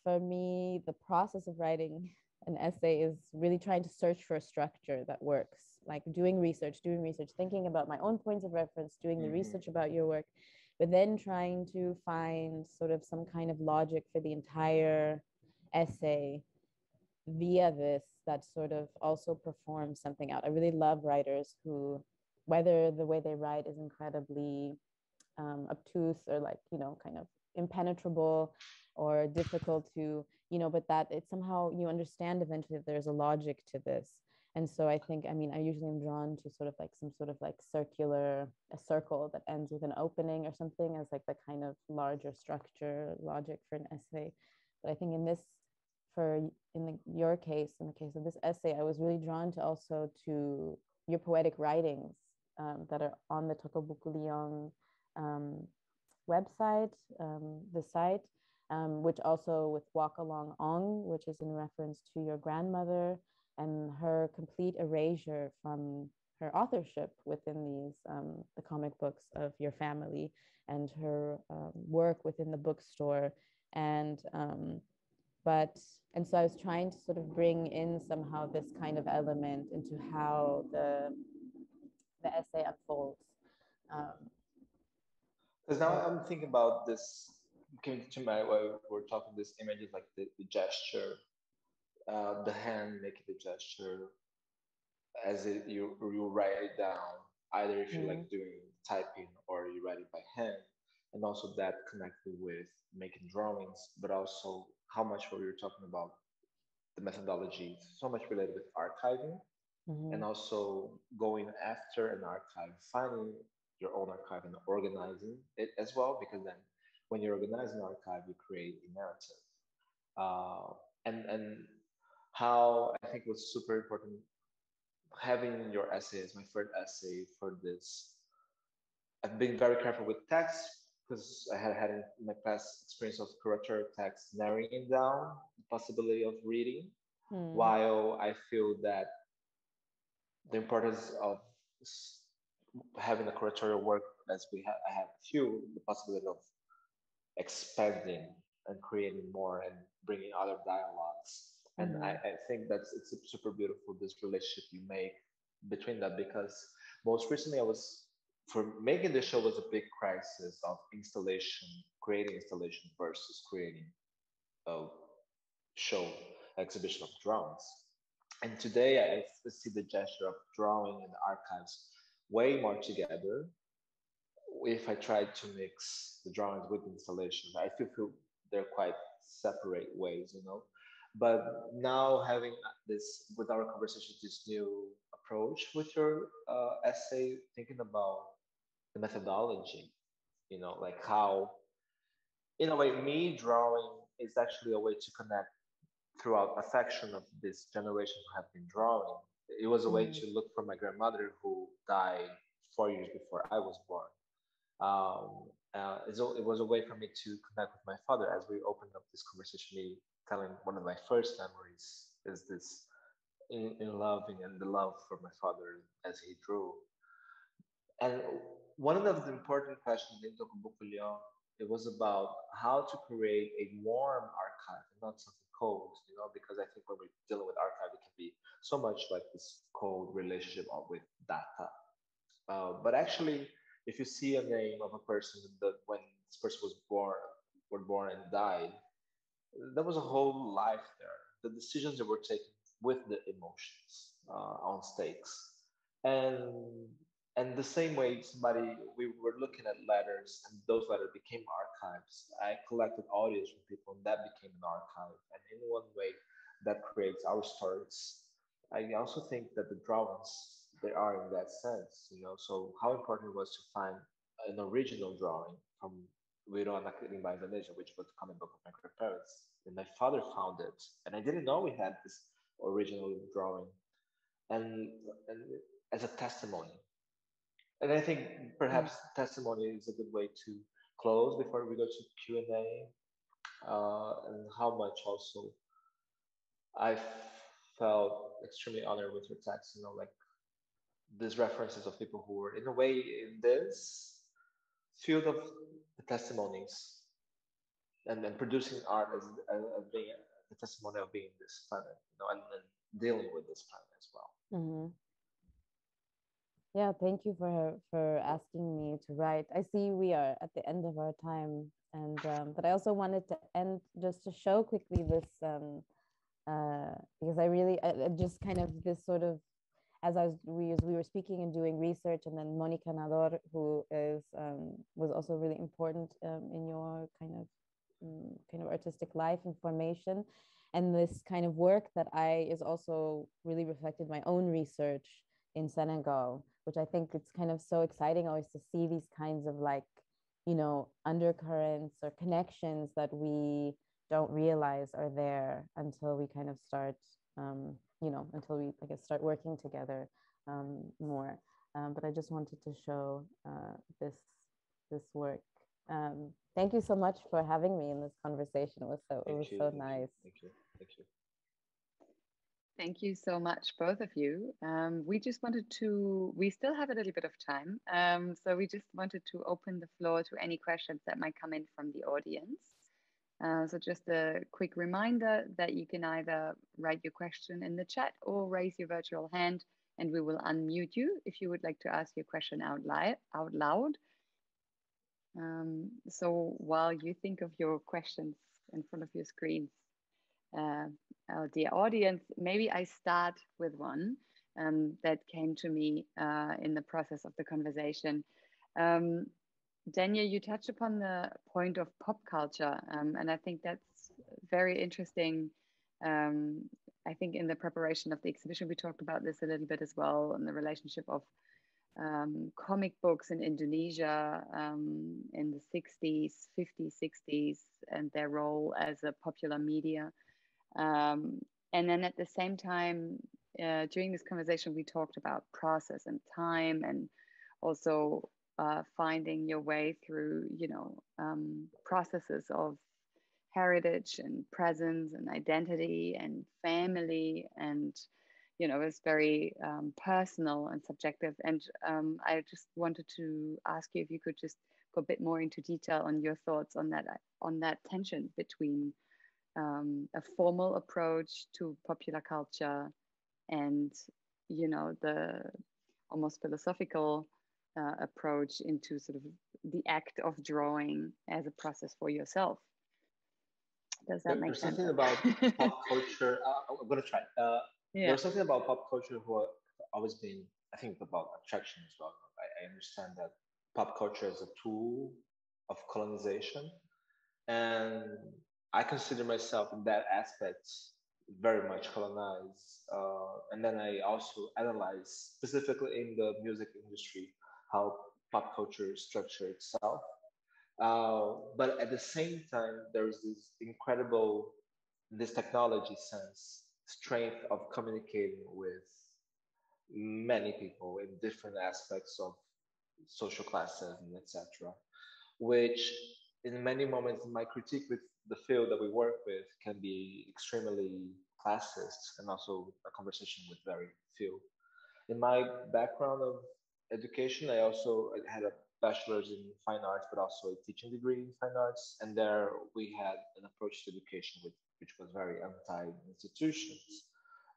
for me, the process of writing an essay is really trying to search for a structure that works, like doing research, thinking about my own points of reference, doing the research about your work, but then trying to find sort of some kind of logic for the entire essay via this that sort of also performs something out. I really love writers who, whether the way they write is incredibly obtuse or like, kind of impenetrable or difficult to, but that it somehow you understand eventually that there's a logic to this. And so I think, I usually am drawn to sort of like some sort of like a circle that ends with an opening or something as like the kind of larger structure logic for an essay. But I think in your case, in the case of this essay, I was really drawn to also to your poetic writings that are on the Tokobuku Lyon website, the site, which also with Walk Along Ong, which is in reference to your grandmother and her complete erasure from her authorship within these, the comic books of your family, and her work within the bookstore. And so I was trying to sort of bring in somehow this kind of element into how the essay unfolds. Because now I'm thinking about this, came to my, while we're talking, this images like the gesture, the hand making the gesture as you write it down, either if you're like doing typing or you write it by hand, and also that connected with making drawings, but also how much what you're talking about the methodology so much related with archiving and also going after an archive, finding your own archive and organizing it as well, because then when you organize an archive, you create a narrative. Uh, and how I think was super important having your essay as my first essay for this. I've been very careful with text because I had in my past experience of curatorial text narrowing down the possibility of reading, while I feel that the importance of having a curatorial work as I have few, the possibility of expanding and creating more and bringing other dialogues. And I think that's it's super beautiful, this relationship you make between that, because most recently I was for making the show was a big crisis of installation, creating installation versus creating a show exhibition of drawings. And today I see the gesture of drawing and archives way more together. If I try to mix the drawings with installations, I feel they're quite separate ways, you know. But now having this with our conversation, this new approach with your essay, thinking about the methodology, you know, like how, in a way, me drawing is actually a way to connect throughout a section of this generation who have been drawing. It was a way to look for my grandmother who died 4 years before I was born. It was a way for me to connect with my father as we opened up this conversation. Me telling one of my first memories is this in loving and the love for my father as he drew. And one of the important questions in Tokuboku it was about how to create a warm archive and not something cold, you know, because I think when we're dealing with archive, it can be so much like this cold relationship with data. But actually, if you see a name of a person that when this person was born and died, there was a whole life there. The decisions that were taken with the emotions on stakes, and the same way we were looking at letters, and those letters became archives. I collected audios from people, and that became an archive. And in one way, that creates our stories. I also think that the drawings they are in that sense, you know. So how important it was to find an original drawing from Wiro Anak by Indonesia, which was the comic book of my grandparents. And my father found it, and I didn't know we had this original drawing, and, and as a testimony. And I think perhaps testimony is a good way to close before we go to Q&A, and how much also I felt extremely honored with your text, you know, like these references of people who were in a way in this field of the testimonies and then producing art as being the testimony of being this planet, you know, and dealing with this planet as well. Yeah, thank you for asking me to write. I see we are at the end of our time, and but I also wanted to end just to show quickly this because I just kind of this sort of as we were speaking and doing research, and then Monica Nador, who is was also really important in your kind of artistic life and formation, and this kind of work that is also really reflected my own research in Senegal, which I think it's kind of so exciting always to see these kinds of like, you know, undercurrents or connections that we don't realize are there until we kind of start, you know, until we, I guess, start working together more. But I just wanted to show this work. Thank you so much for having me in this conversation. It was so nice. Thank you. Thank you. Thank you so much, both of you. We still have a little bit of time. So we just wanted to open the floor to any questions that might come in from the audience. So just a quick reminder that you can either write your question in the chat or raise your virtual hand, and we will unmute you if you would like to ask your question out loud. So while you think of your questions in front of your screens, dear audience, maybe I start with one that came to me in the process of the conversation. Daniel, you touched upon the point of pop culture, and I think that's very interesting I think in the preparation of the exhibition, we talked about this a little bit as well, and the relationship of comic books in Indonesia in the 60s, 50s, 60s, and their role as a popular media. And then at the same time, during this conversation, we talked about process and time, and also finding your way through, processes of heritage and presence and identity and family, and it's very personal and subjective. And I just wanted to ask you if you could just go a bit more into detail on your thoughts on that tension between a formal approach to popular culture and the almost philosophical approach into sort of the act of drawing as a process for yourself. Does that make sense? There's something about pop culture. I'm gonna try. There's something about pop culture who have always been, I think, about attraction as well. I understand that pop culture is a tool of colonization, and I consider myself in that aspect very much colonized. And then I also analyze specifically in the music industry how pop culture structure itself. But at the same time, there's this technology sense, strength of communicating with many people in different aspects of social classes and etc. Which, in many moments, my critique with the field that we work with can be extremely classist and also a conversation with very few. In my background of education, I also had a bachelor's in fine arts, but also a teaching degree in fine arts. And there we had an approach to education which was very anti-institutions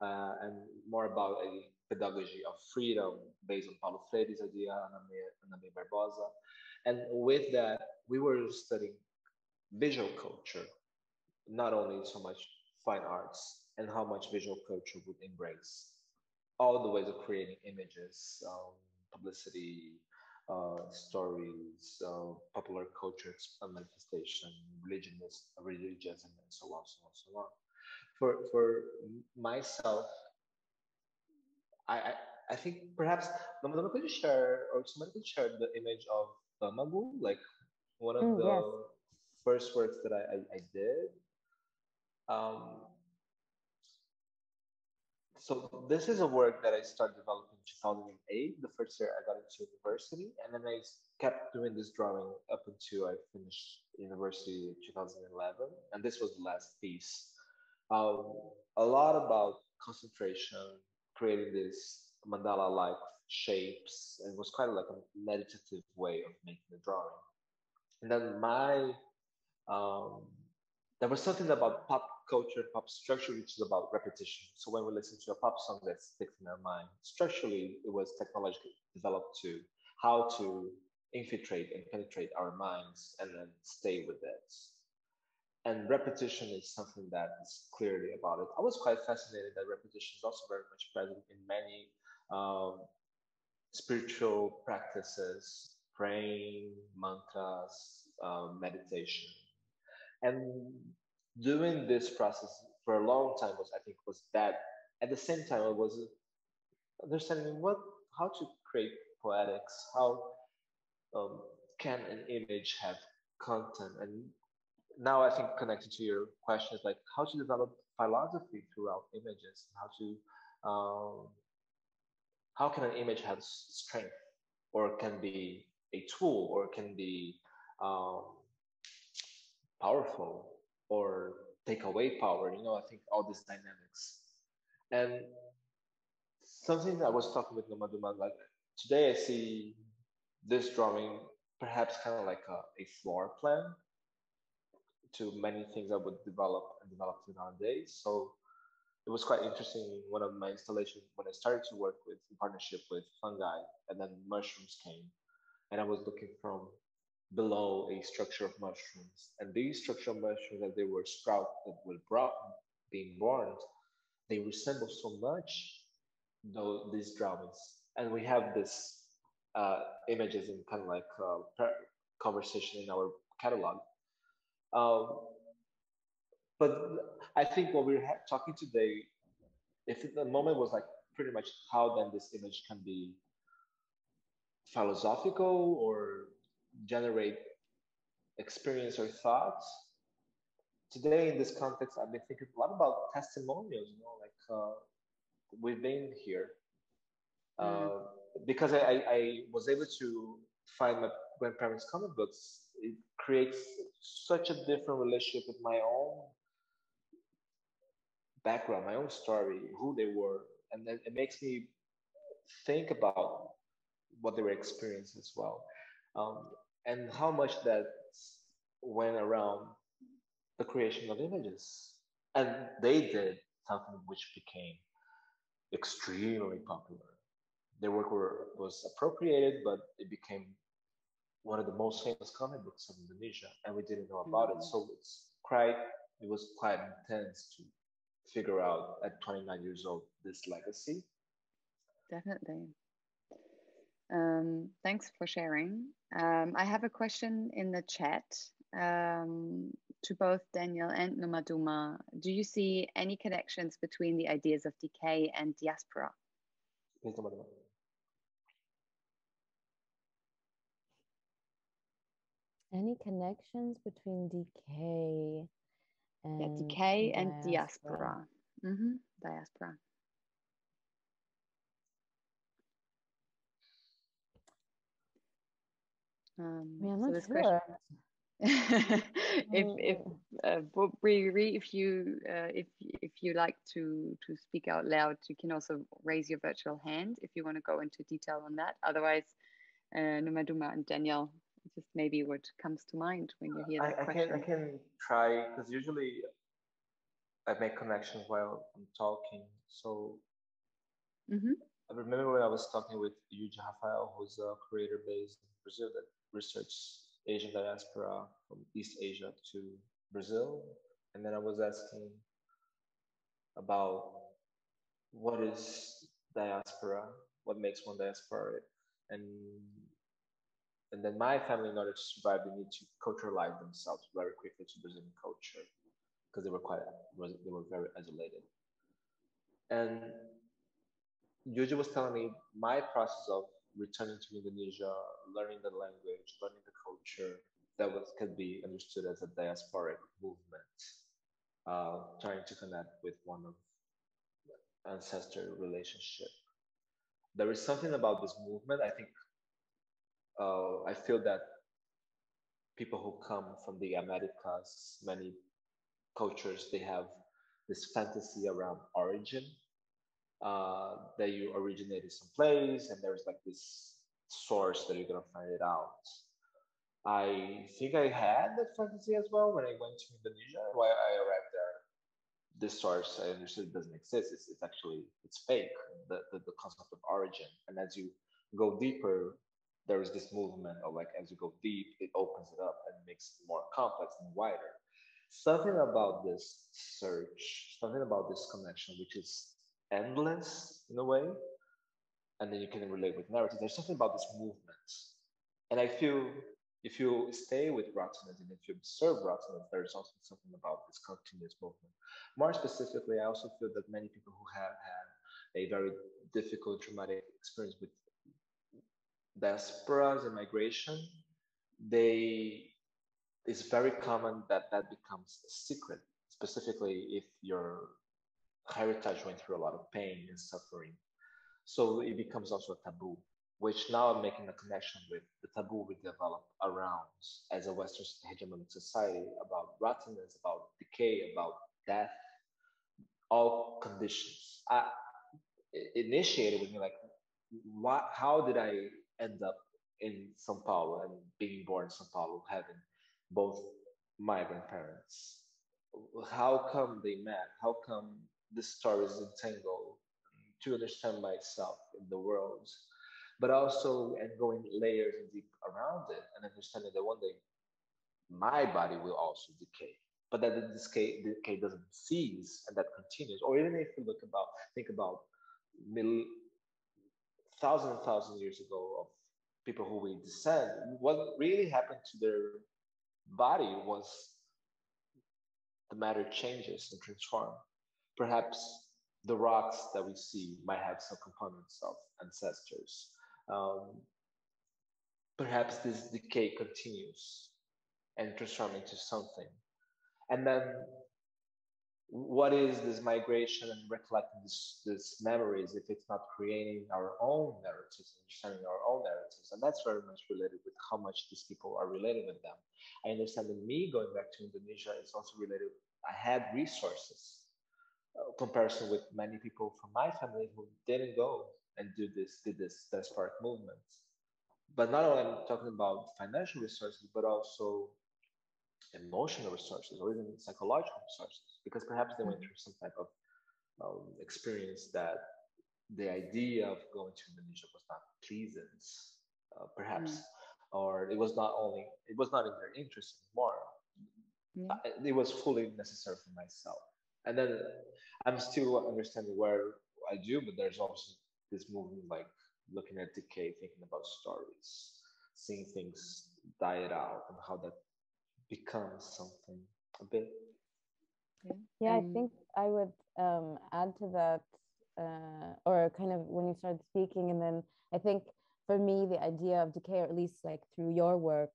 and more about a pedagogy of freedom based on Paulo Freire's idea, Aname Barbosa. And with that, we were studying visual culture, not only so much fine arts, and how much visual culture would embrace all the ways of creating images, publicity, stories, popular culture manifestation, religious, and so on, so on, so on. For myself, I, I, I think perhaps Nomaduma could share, or somebody could share the image of Magu, like one of the Yes. first works that I did. Um, so this is a work that I started developing in 2008, the first year I got into university, and then I kept doing this drawing up until I finished university in 2011, and this was the last piece. Um, a lot about concentration, creating this mandala-like shapes, and it was kind of like a meditative way of making the drawing. And then um, there was something about pop culture, pop structure, which is about repetition. So when we listen to a pop song that sticks in our mind, structurally, it was technologically developed to how to infiltrate and penetrate our minds and then stay with it. And repetition is something that is clearly about it. I was quite fascinated that repetition is also very much present in many spiritual practices, praying, mantras, meditation. And doing this process for a long time was, I think, was that. At the same time, I was understanding how to create poetics, how um, can an image have content, and now I think connected to your question is like how to develop philosophy throughout images, how can an image have strength, or can be a tool, or can be um, powerful, or take away power. I think all these dynamics. And something I was talking with Nomaduma, like today I see this drawing perhaps kind of like a floor plan to many things I would develop and develop nowadays. So it was quite interesting. One of my installations when I started to work with in partnership with fungi, and then mushrooms came, and I was looking from below a structure of mushrooms, and these structural mushrooms as they were sprouted, were brought being born, they resemble so much these drawings, and we have this images in kind of like conversation in our catalog. Um, but I think what we're talking today if the moment was like pretty much how then this image can be philosophical or generate experience or thoughts. Today in this context, I've been thinking a lot about testimonials, like we've been here. Because I was able to find my grandparents' comic books, it creates such a different relationship with my own background, my own story, who they were, and then it makes me think about what they were experiencing as well, and how much that went around the creation of images, and they did something which became extremely popular. Their work was appropriated, but it became one of the most famous comic books of Indonesia, and we didn't know about it. So it was quite intense to figure out at 29 years old this legacy. Definitely. Thanks for sharing. I have a question in the chat to both Daniel and Nomaduma. Do you see any connections between the ideas of decay and diaspora? Any connections between decay and decay and diaspora? Diaspora. I'm not sure. If you like to speak out loud, you can also raise your virtual hand if you want to go into detail on that. Otherwise, Nomaduma and Daniel, just maybe what comes to mind when you hear that question. I can try, because usually I make connections while I'm talking. So I remember when I was talking with Yuji Rafael, who's a curator based in Brazil that researches Asian diaspora from East Asia to Brazil. And then I was asking about what is diaspora, what makes one diasporic, and then my family, in order to survive, they need to culturalize themselves very quickly to Brazilian culture because they were very isolated. And Yuji was telling me my process of returning to Indonesia, learning the language, learning the culture, could be understood as a diasporic movement, trying to connect with one of ancestor relationship. There is something about this movement. I think I feel that people who come from the Americas, many cultures, they have this fantasy around origin, that you originated someplace and there's like this source that you're gonna find it out. I think I had that fantasy as well when I went to Indonesia. While I arrived there, this source I understood doesn't exist. It's fake. The concept of origin, and as you go deeper, there is this movement of like as you go deep, it opens it up and makes it more complex and wider. Something about this search, something about this connection, which is endless in a way, and then you can relate with narrative. There's something about this movement, and I feel if you stay with rottenness and if you observe rottenness, there's also something about this continuous movement. More specifically, I also feel that many people who have had a very difficult, traumatic experience with diasporas and migration, it's very common that becomes a secret, specifically if your heritage went through a lot of pain and suffering. So it becomes also a taboo, which now I'm making a connection with the taboo we develop around as a Western hegemonic society about rottenness, about decay, about death, all conditions. It initiated with me like, how did I end up in Sao Paulo and being born in Sao Paulo, having both migrant parents? How come they met? How come the stories entangle to understand myself in the world, but also and going layers and deep around it and understanding that one day my body will also decay, but that the decay doesn't cease and that continues. Or even if you think about thousand years ago of people who we descend, what really happened to their body was the matter changes and transform. Perhaps the rocks that we see might have some components of ancestors. Um, Perhaps this decay continues and transform into something. And then what is this migration and recollecting this memories if it's not creating our own narratives, understanding our own narratives? And that's very much related with how much these people are related with them. I understand that me going back to Indonesia is also related. I had resources, comparison with many people from my family who didn't go and did this diasporic movement. But not only I'm talking about financial resources, but also emotional resources or even psychological resources, because perhaps they went through some type of experience that the idea of going to Indonesia was not pleasant, perhaps, or it was not in their interest anymore. It was fully necessary for myself. And then I'm still understanding where I do, but there's also this movement like looking at decay, thinking about stories, seeing things die out, and how that becomes something a bit. Yeah, I think I would add to that, or kind of when you started speaking, and then I think for me the idea of decay, or at least like through your work,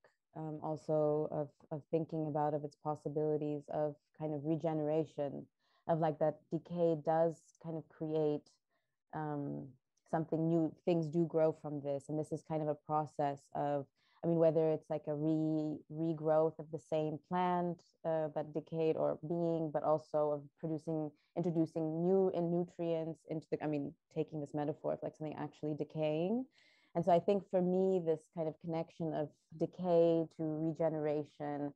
also of thinking about of its possibilities of kind of regeneration, of like that decay does kind of create something new. Things do grow from this, and this is kind of a process of, I mean, whether it's like a regrowth of the same plant that decayed or being, but also of introducing new nutrients into the, I mean, taking this metaphor of like something actually decaying. And so I think for me, this kind of connection of decay to regeneration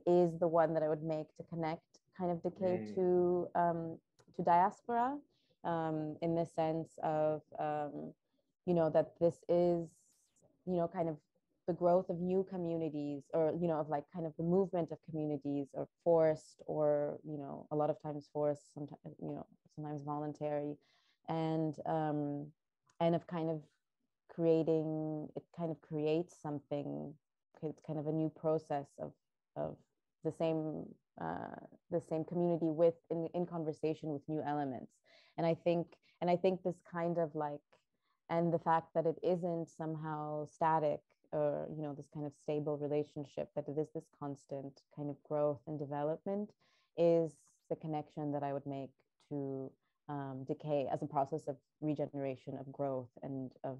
is the one that I would make to connect kind of decay to diaspora, in the sense of, you know, that this is, you know, kind of the growth of new communities, or, you know, of like kind of the movement of communities, or forced, or, you know, a lot of times forced, sometimes, you know, sometimes voluntary, and of kind of creating, it kind of creates something, it's kind of a new process of the same community with in conversation with new elements. And I think this kind of like, and the fact that it isn't somehow static, or, you know, this kind of stable relationship, that it is this constant kind of growth and development, is the connection that I would make to decay as a process of regeneration, of growth, and of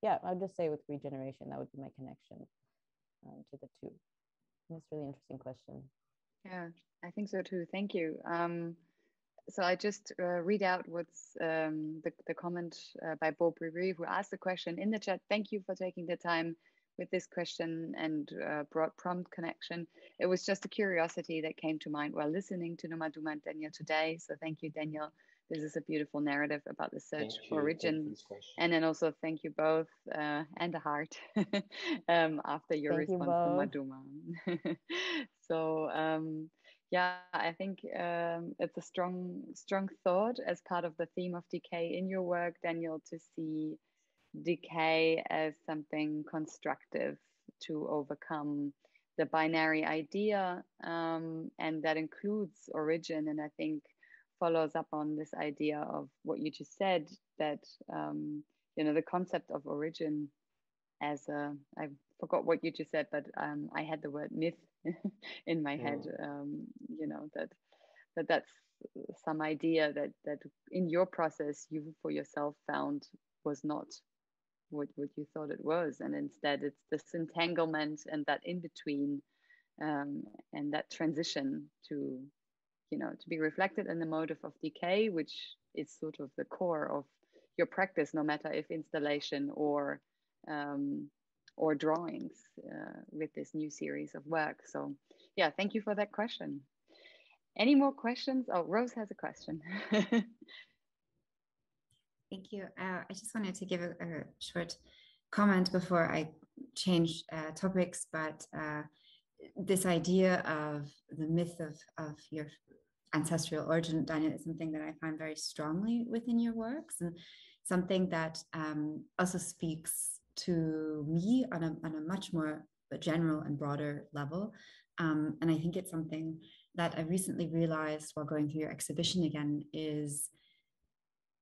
yeah, I would just say with regeneration, that would be my connection to the two. That's a really interesting question. Yeah, I think so too. Thank you. So I just read out what's the comment by Bo Brewery, who asked the question in the chat. Thank you for taking the time with this question and brought prompt connection. It was just a curiosity that came to mind while listening to Nomaduma and Daniel today. So thank you, Daniel. This is a beautiful narrative about the search for origin. And then also thank you both, and a heart after your response, Nomaduma. So yeah, I think it's a strong thought as part of the theme of decay in your work, Daniel, to see decay as something constructive to overcome the binary idea, and that includes origin. And I think follows up on this idea of what you just said, that you know, the concept of origin as a, I forgot what you just said, but I had the word myth in my head. You know, that's some idea that in your process you for yourself found was not what you thought it was, and instead it's this entanglement and that in between, and that transition to, you know, to be reflected in the motive of decay, which is sort of the core of your practice, no matter if installation or drawings, with this new series of work. So yeah, thank you for that question. Any more questions? Oh, Rose has a question. Thank you. I just wanted to give a short comment before I change topics, but this idea of the myth of your ancestral origin, Daniel, is something that I find very strongly within your works, and something that also speaks to me on a much more general and broader level, And I think it's something that I recently realized while going through your exhibition again is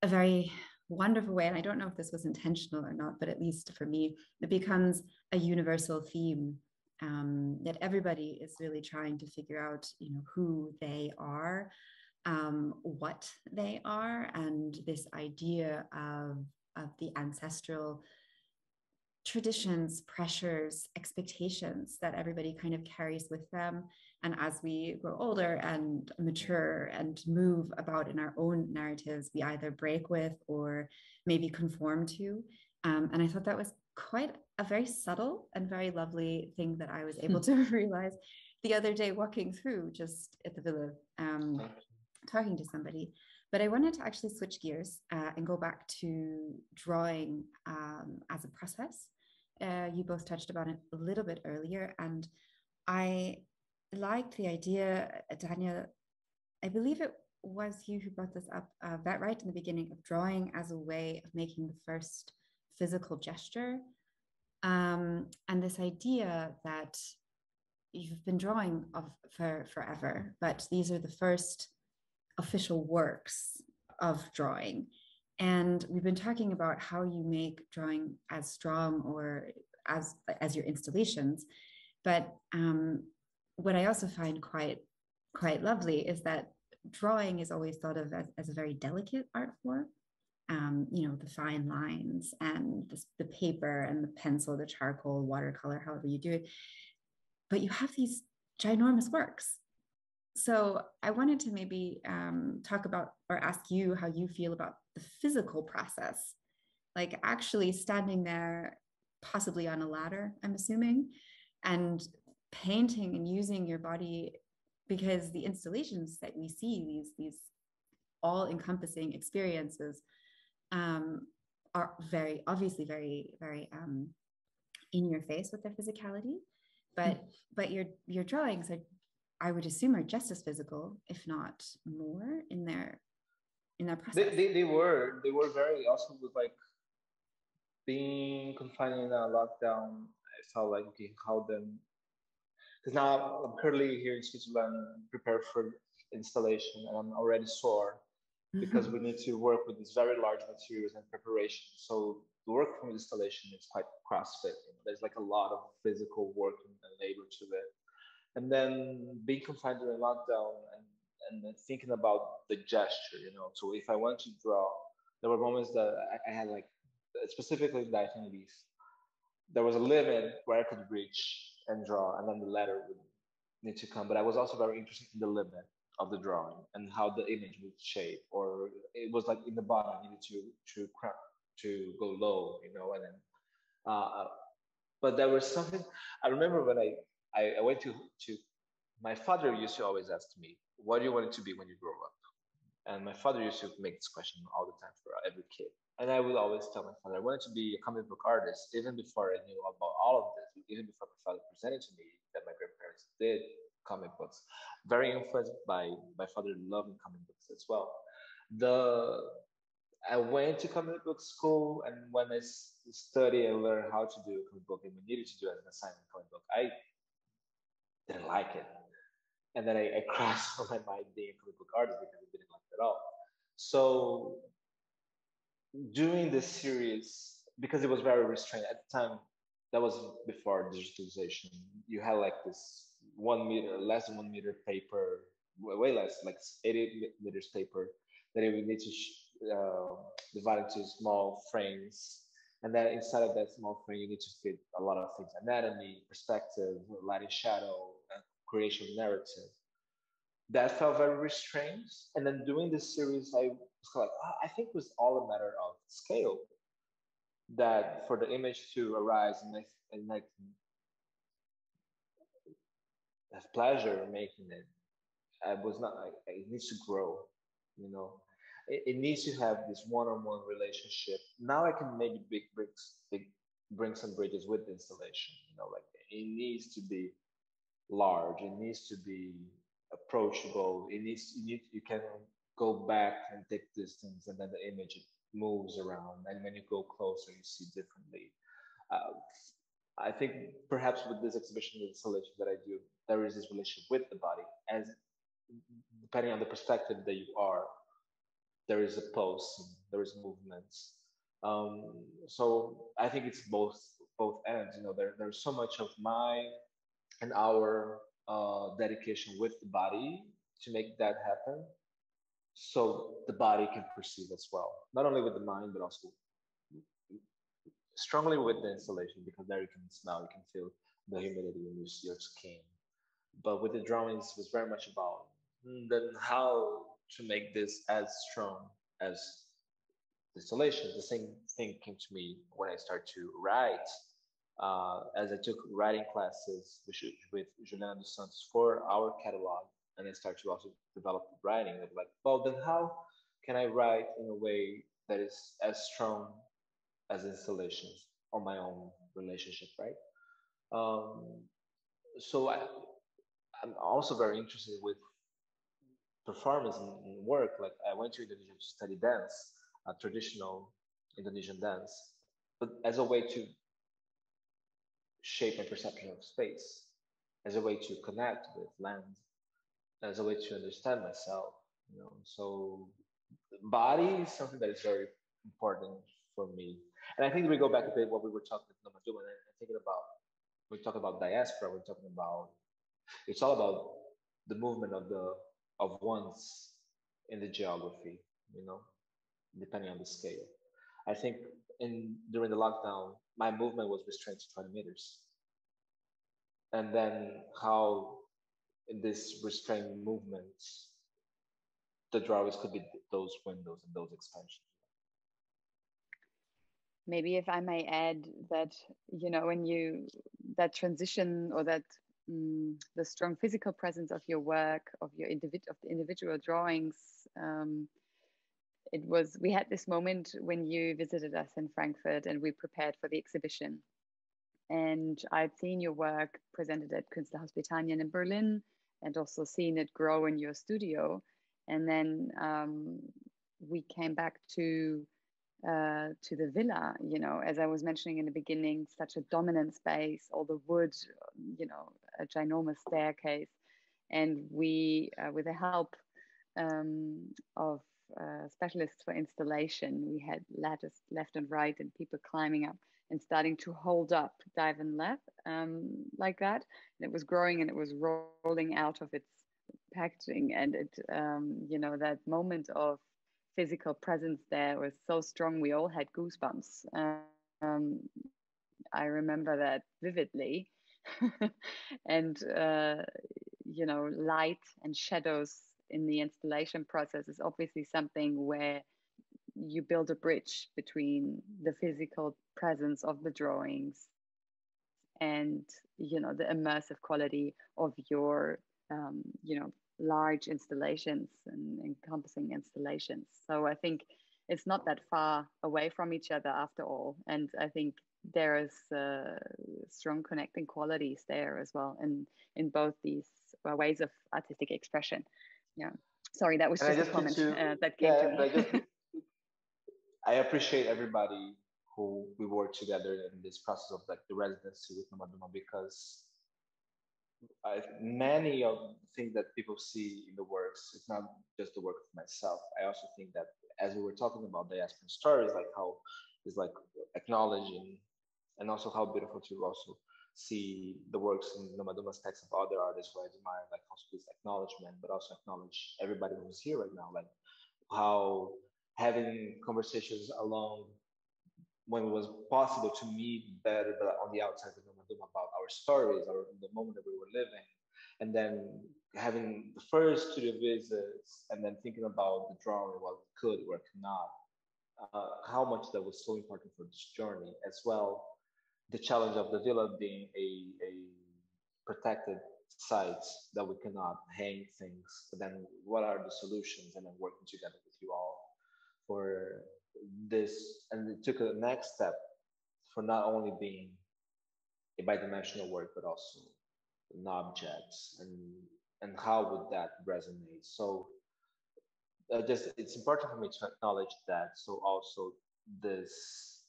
a very wonderful way. And I don't know if this was intentional or not, but at least for me, it becomes a universal theme that everybody is really trying to figure out, who they are, what they are, and this idea of the ancestral traditions, pressures, expectations that everybody kind of carries with them. And as we grow older and mature and move about in our own narratives, we either break with or maybe conform to. And I thought that was quite a very subtle and very lovely thing that I was able to realize the other day walking through just at the villa, talking to somebody. But I wanted to actually switch gears and go back to drawing as a process. You both touched about it a little bit earlier, and I liked the idea, Daniela, I believe it was you who brought this up right in the beginning, of drawing as a way of making the first physical gesture. And this idea that you've been drawing for forever, but these are the first official works of drawing. And we've been talking about how you make drawing as strong or as your installations. But what I also find quite lovely is that drawing is always thought of as a very delicate art form. The fine lines and the paper and the pencil, the charcoal, watercolor, however you do it. But you have these ginormous works. So I wanted to maybe talk about or ask you how you feel about the physical process, like actually standing there, possibly on a ladder, I'm assuming, and painting and using your body, because the installations that we see, these all-encompassing experiences, are very obviously very in your face with their physicality, but your drawings are, I would assume, are just as physical, if not more, in their process. They were very, also with like being confined in a lockdown. I felt like, okay, how then? Because now I'm currently here in Switzerland, prepared for installation, and I'm already sore because we need to work with these very large materials and preparation. So the work from installation is quite CrossFit. There's like a lot of physical work and labor to it. And then being confined during lockdown and then thinking about the gesture, So if I want to draw, there were moments that I had like, specifically the activities, there was a limit where I could reach and draw, and then the letter would need to come. But I was also very interested in the limit of the drawing and how the image would shape, or it was like in the bottom, I needed to go low, and then but there was something. I remember when I went to my father used to always ask me, what do you want it to be when you grow up? And my father used to make this question all the time for every kid. And I would always tell my father, I wanted to be a comic book artist, even before I knew about all of this, even before my father presented to me that my grandparents did comic books. Very influenced by my father loving comic books as well. I went to comic book school, and when I studied and learned how to do a comic book, and we needed to do as an assignment comic book, I didn't like it. And then I crossed my mind being a comic book artist because I didn't like it at all. So doing this series, because it was very restrained at the time, that was before digitalization. You had like this 1 meter, less than 1 meter paper, way less, like 80 meters paper, that you would need to divide into small frames. And then inside of that small frame, you need to fit a lot of things: anatomy, perspective, lighting, shadow, creation of narrative. That felt very restrained. And then doing this series, I was like, I think it was all a matter of scale. That for the image to arise and like have pleasure making it, I was not like, it needs to grow, It needs to have this one-on-one relationship. Now I can make bring some bridges with the installation, like it needs to be large, it needs to be approachable, you can go back and take distance, and then the image moves around, and when you go closer you see differently. I think perhaps with this exhibition installation that I do there is this relationship with the body, as depending on the perspective that you are, there is a pulse, there is movements. So I think it's both ends. There's so much of my and our dedication with the body to make that happen, so the body can perceive as well, not only with the mind, but also strongly with the installation, because there you can smell, you can feel the humidity in your skin. But with the drawings, it was very much about then how to make this as strong as the installation. The same thing came to me when I started to write, as I took writing classes with Juliana dos Santos for our catalog, and I started to also develop writing. Of like, well, then how can I write in a way that is as strong as installations on my own relationship, right? Um, so I'm also very interested with performance and work. Like I went to Indonesia to study dance, traditional Indonesian dance, but as a way to shape my perception of space, as a way to connect with land, as a way to understand myself. So body is something that is very important for me. And I think we go back a bit what we were talking with Nomaduma, and I'm thinking about, we talk about diaspora, we're talking about, it's all about the movement of ones in the geography, you know, depending on the scale. I think during the lockdown, my movement was restrained to 20 meters. And then how in this restrained movements, the drawings could be those windows and those expansions. Maybe if I may add that, when that transition, or that the strong physical presence of your work, of the individual drawings, we had this moment when you visited us in Frankfurt and we prepared for the exhibition. And I'd seen your work presented at Künstlerhaus Britannien in Berlin, and also seen it grow in your studio. And then we came back to the villa, as I was mentioning in the beginning, such a dominant space, all the wood, a ginormous staircase. And we, with the help of specialists for installation, we had ladders left and right, and people climbing up and starting to hold up dive and lap like that. And it was growing, and it was rolling out of its packaging. And it, that moment of physical presence there was so strong. We all had goosebumps. I remember that vividly. And, light and shadows in the installation process is obviously something where you build a bridge between the physical presence of the drawings and, the immersive quality of your, large installations and encompassing installations. So I think it's not that far away from each other after all. And I think there is strong connecting qualities there as well in both these ways of artistic expression. Yeah. Sorry, that was just a comment that came to me. I appreciate everybody who we work together in this process of like the residency with Nomaduma, because many of the things that people see in the works, it's not just the work of myself. I also think that as we were talking about diaspora stories, like how it's like acknowledging, and also how beautiful to also see the works in Nomaduma's text of other artists who I admire, like also this acknowledgement, but also acknowledge everybody who's here right now, like how having conversations along when it was possible to meet better, but on the outside of Nomaduma, about our stories or the moment that we were living, and then having the first studio visits, and then thinking about the drawing, what could or cannot, how much that was so important for this journey as well. The challenge of the villa being a protected site that we cannot hang things, but then what are the solutions, and then working together with you all for this. And it took a next step for not only being a bidimensional work, but also an object, and how would that resonate. So it's important for me to acknowledge that. So also this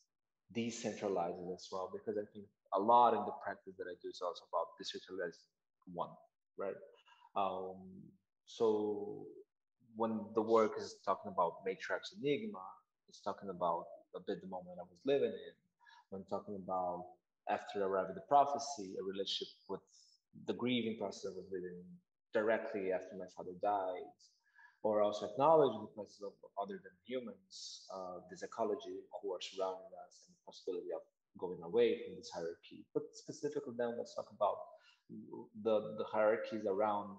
decentralizing as well, because I think a lot in the practice that I do is also about decentralizing one, right? Um, so when the work is talking about matriarch's enigma, it's talking about a bit the moment I was living in. When talking about after arriving at the prophecy, a relationship with the grieving process I was living directly after my father died, or also acknowledging the presence of other than humans, this ecology who are surrounding us, and the possibility of going away from this hierarchy. But specifically, then let's talk about the hierarchies around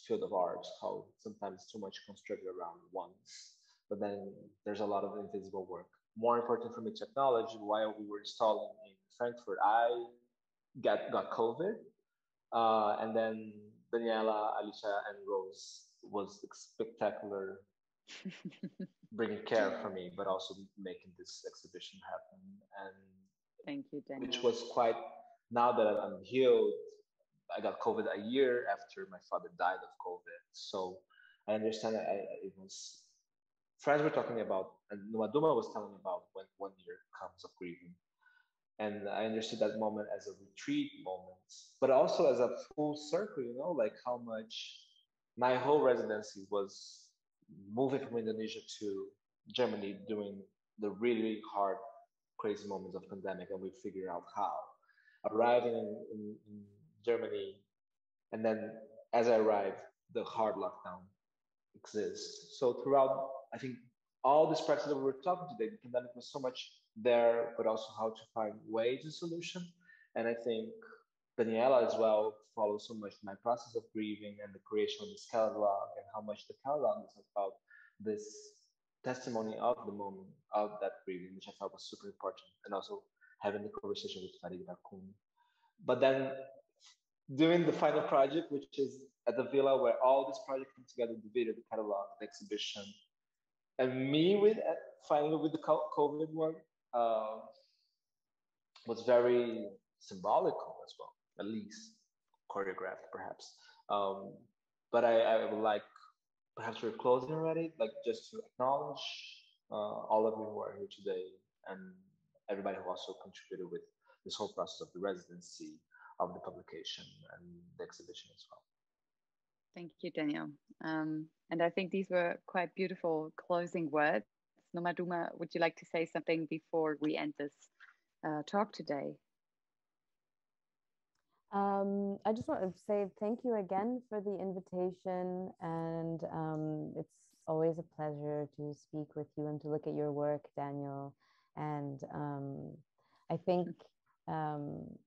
field of art, how sometimes too much constructed around ones, but then there's a lot of invisible work. More important for me to acknowledge, while we were installing in Frankfurt, I got COVID, and then Daniela, Alicia, and Rose was spectacular, bringing care for me, but also making this exhibition happen. And Thank you, Daniel. which was quite, now that I'm healed, I got COVID a year after my father died of COVID. So I understand that it was, friends were talking about, and Nomaduma was telling me about when 1 year comes of grieving. And I understood that moment as a retreat moment, but also as a full circle, like how much my whole residency was moving from Indonesia to Germany during the really hard, crazy moments of pandemic, and we figured out how. Arriving in Germany, and then as I arrived, the hard lockdown exists. So throughout, I think all this practice that we were talking today, the pandemic was so much there, but also how to find ways and solution. And I think Daniela as well follows so much my process of grieving and the creation of this catalog, and how much the catalog is about this testimony of the moment of that grieving, which I thought was super important, and also having the conversation with Farida Kun. But then doing the final project, which is at the villa where all this project comes together, the video, the catalog, the exhibition, and me with finally with the COVID one, uh, was very symbolical as well, at least choreographed perhaps. Um, but I would like, perhaps we're closing already, like just to acknowledge all of you who are here today, and everybody who also contributed with this whole process of the residency, of the publication, and the exhibition as well. Thank you, Daniel. And I think these were quite beautiful closing words. Nomaduma, would you like to say something before we end this talk today? I just want to say thank you again for the invitation, and it's always a pleasure to speak with you and to look at your work, Daniel. And I think, and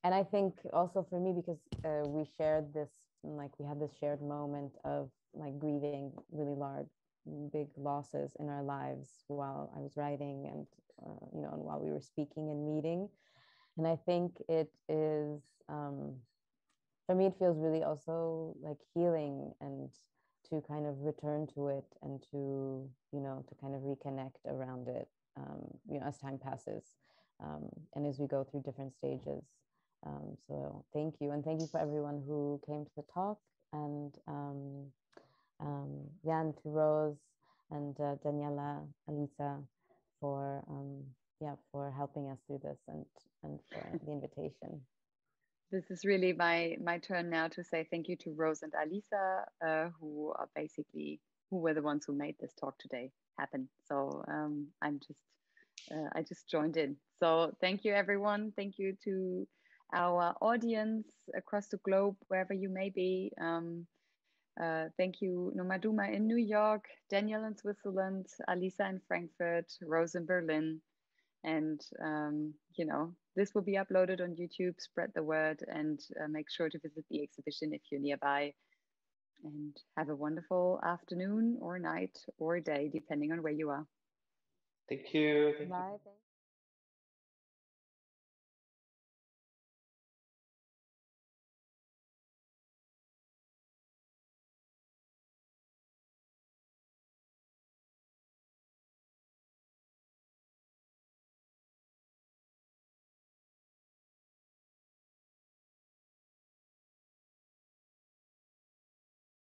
I think also for me, because we shared this, like we had this shared moment of like grieving really large, big losses in our lives while I was writing, and and while we were speaking and meeting. And I think it is, for me, it feels really also like healing, and to kind of return to it, and to, to kind of reconnect around it, as time passes, and as we go through different stages. So thank you. And thank you for everyone who came to the talk, and and to Rose and Daniela, Alisa, for for helping us through this, and for the invitation. This is really my turn now to say thank you to Rose and Alisa, who were the ones who made this talk today happen. So I just joined in. So thank you, everyone. Thank you to our audience across the globe, wherever you may be. Thank you, Nomaduma in New York, Daniel in Switzerland, Alisa in Frankfurt, Rose in Berlin. And, this will be uploaded on YouTube. Spread the word, and make sure to visit the exhibition if you're nearby. And have a wonderful afternoon or night or day, depending on where you are. Thank you. Bye.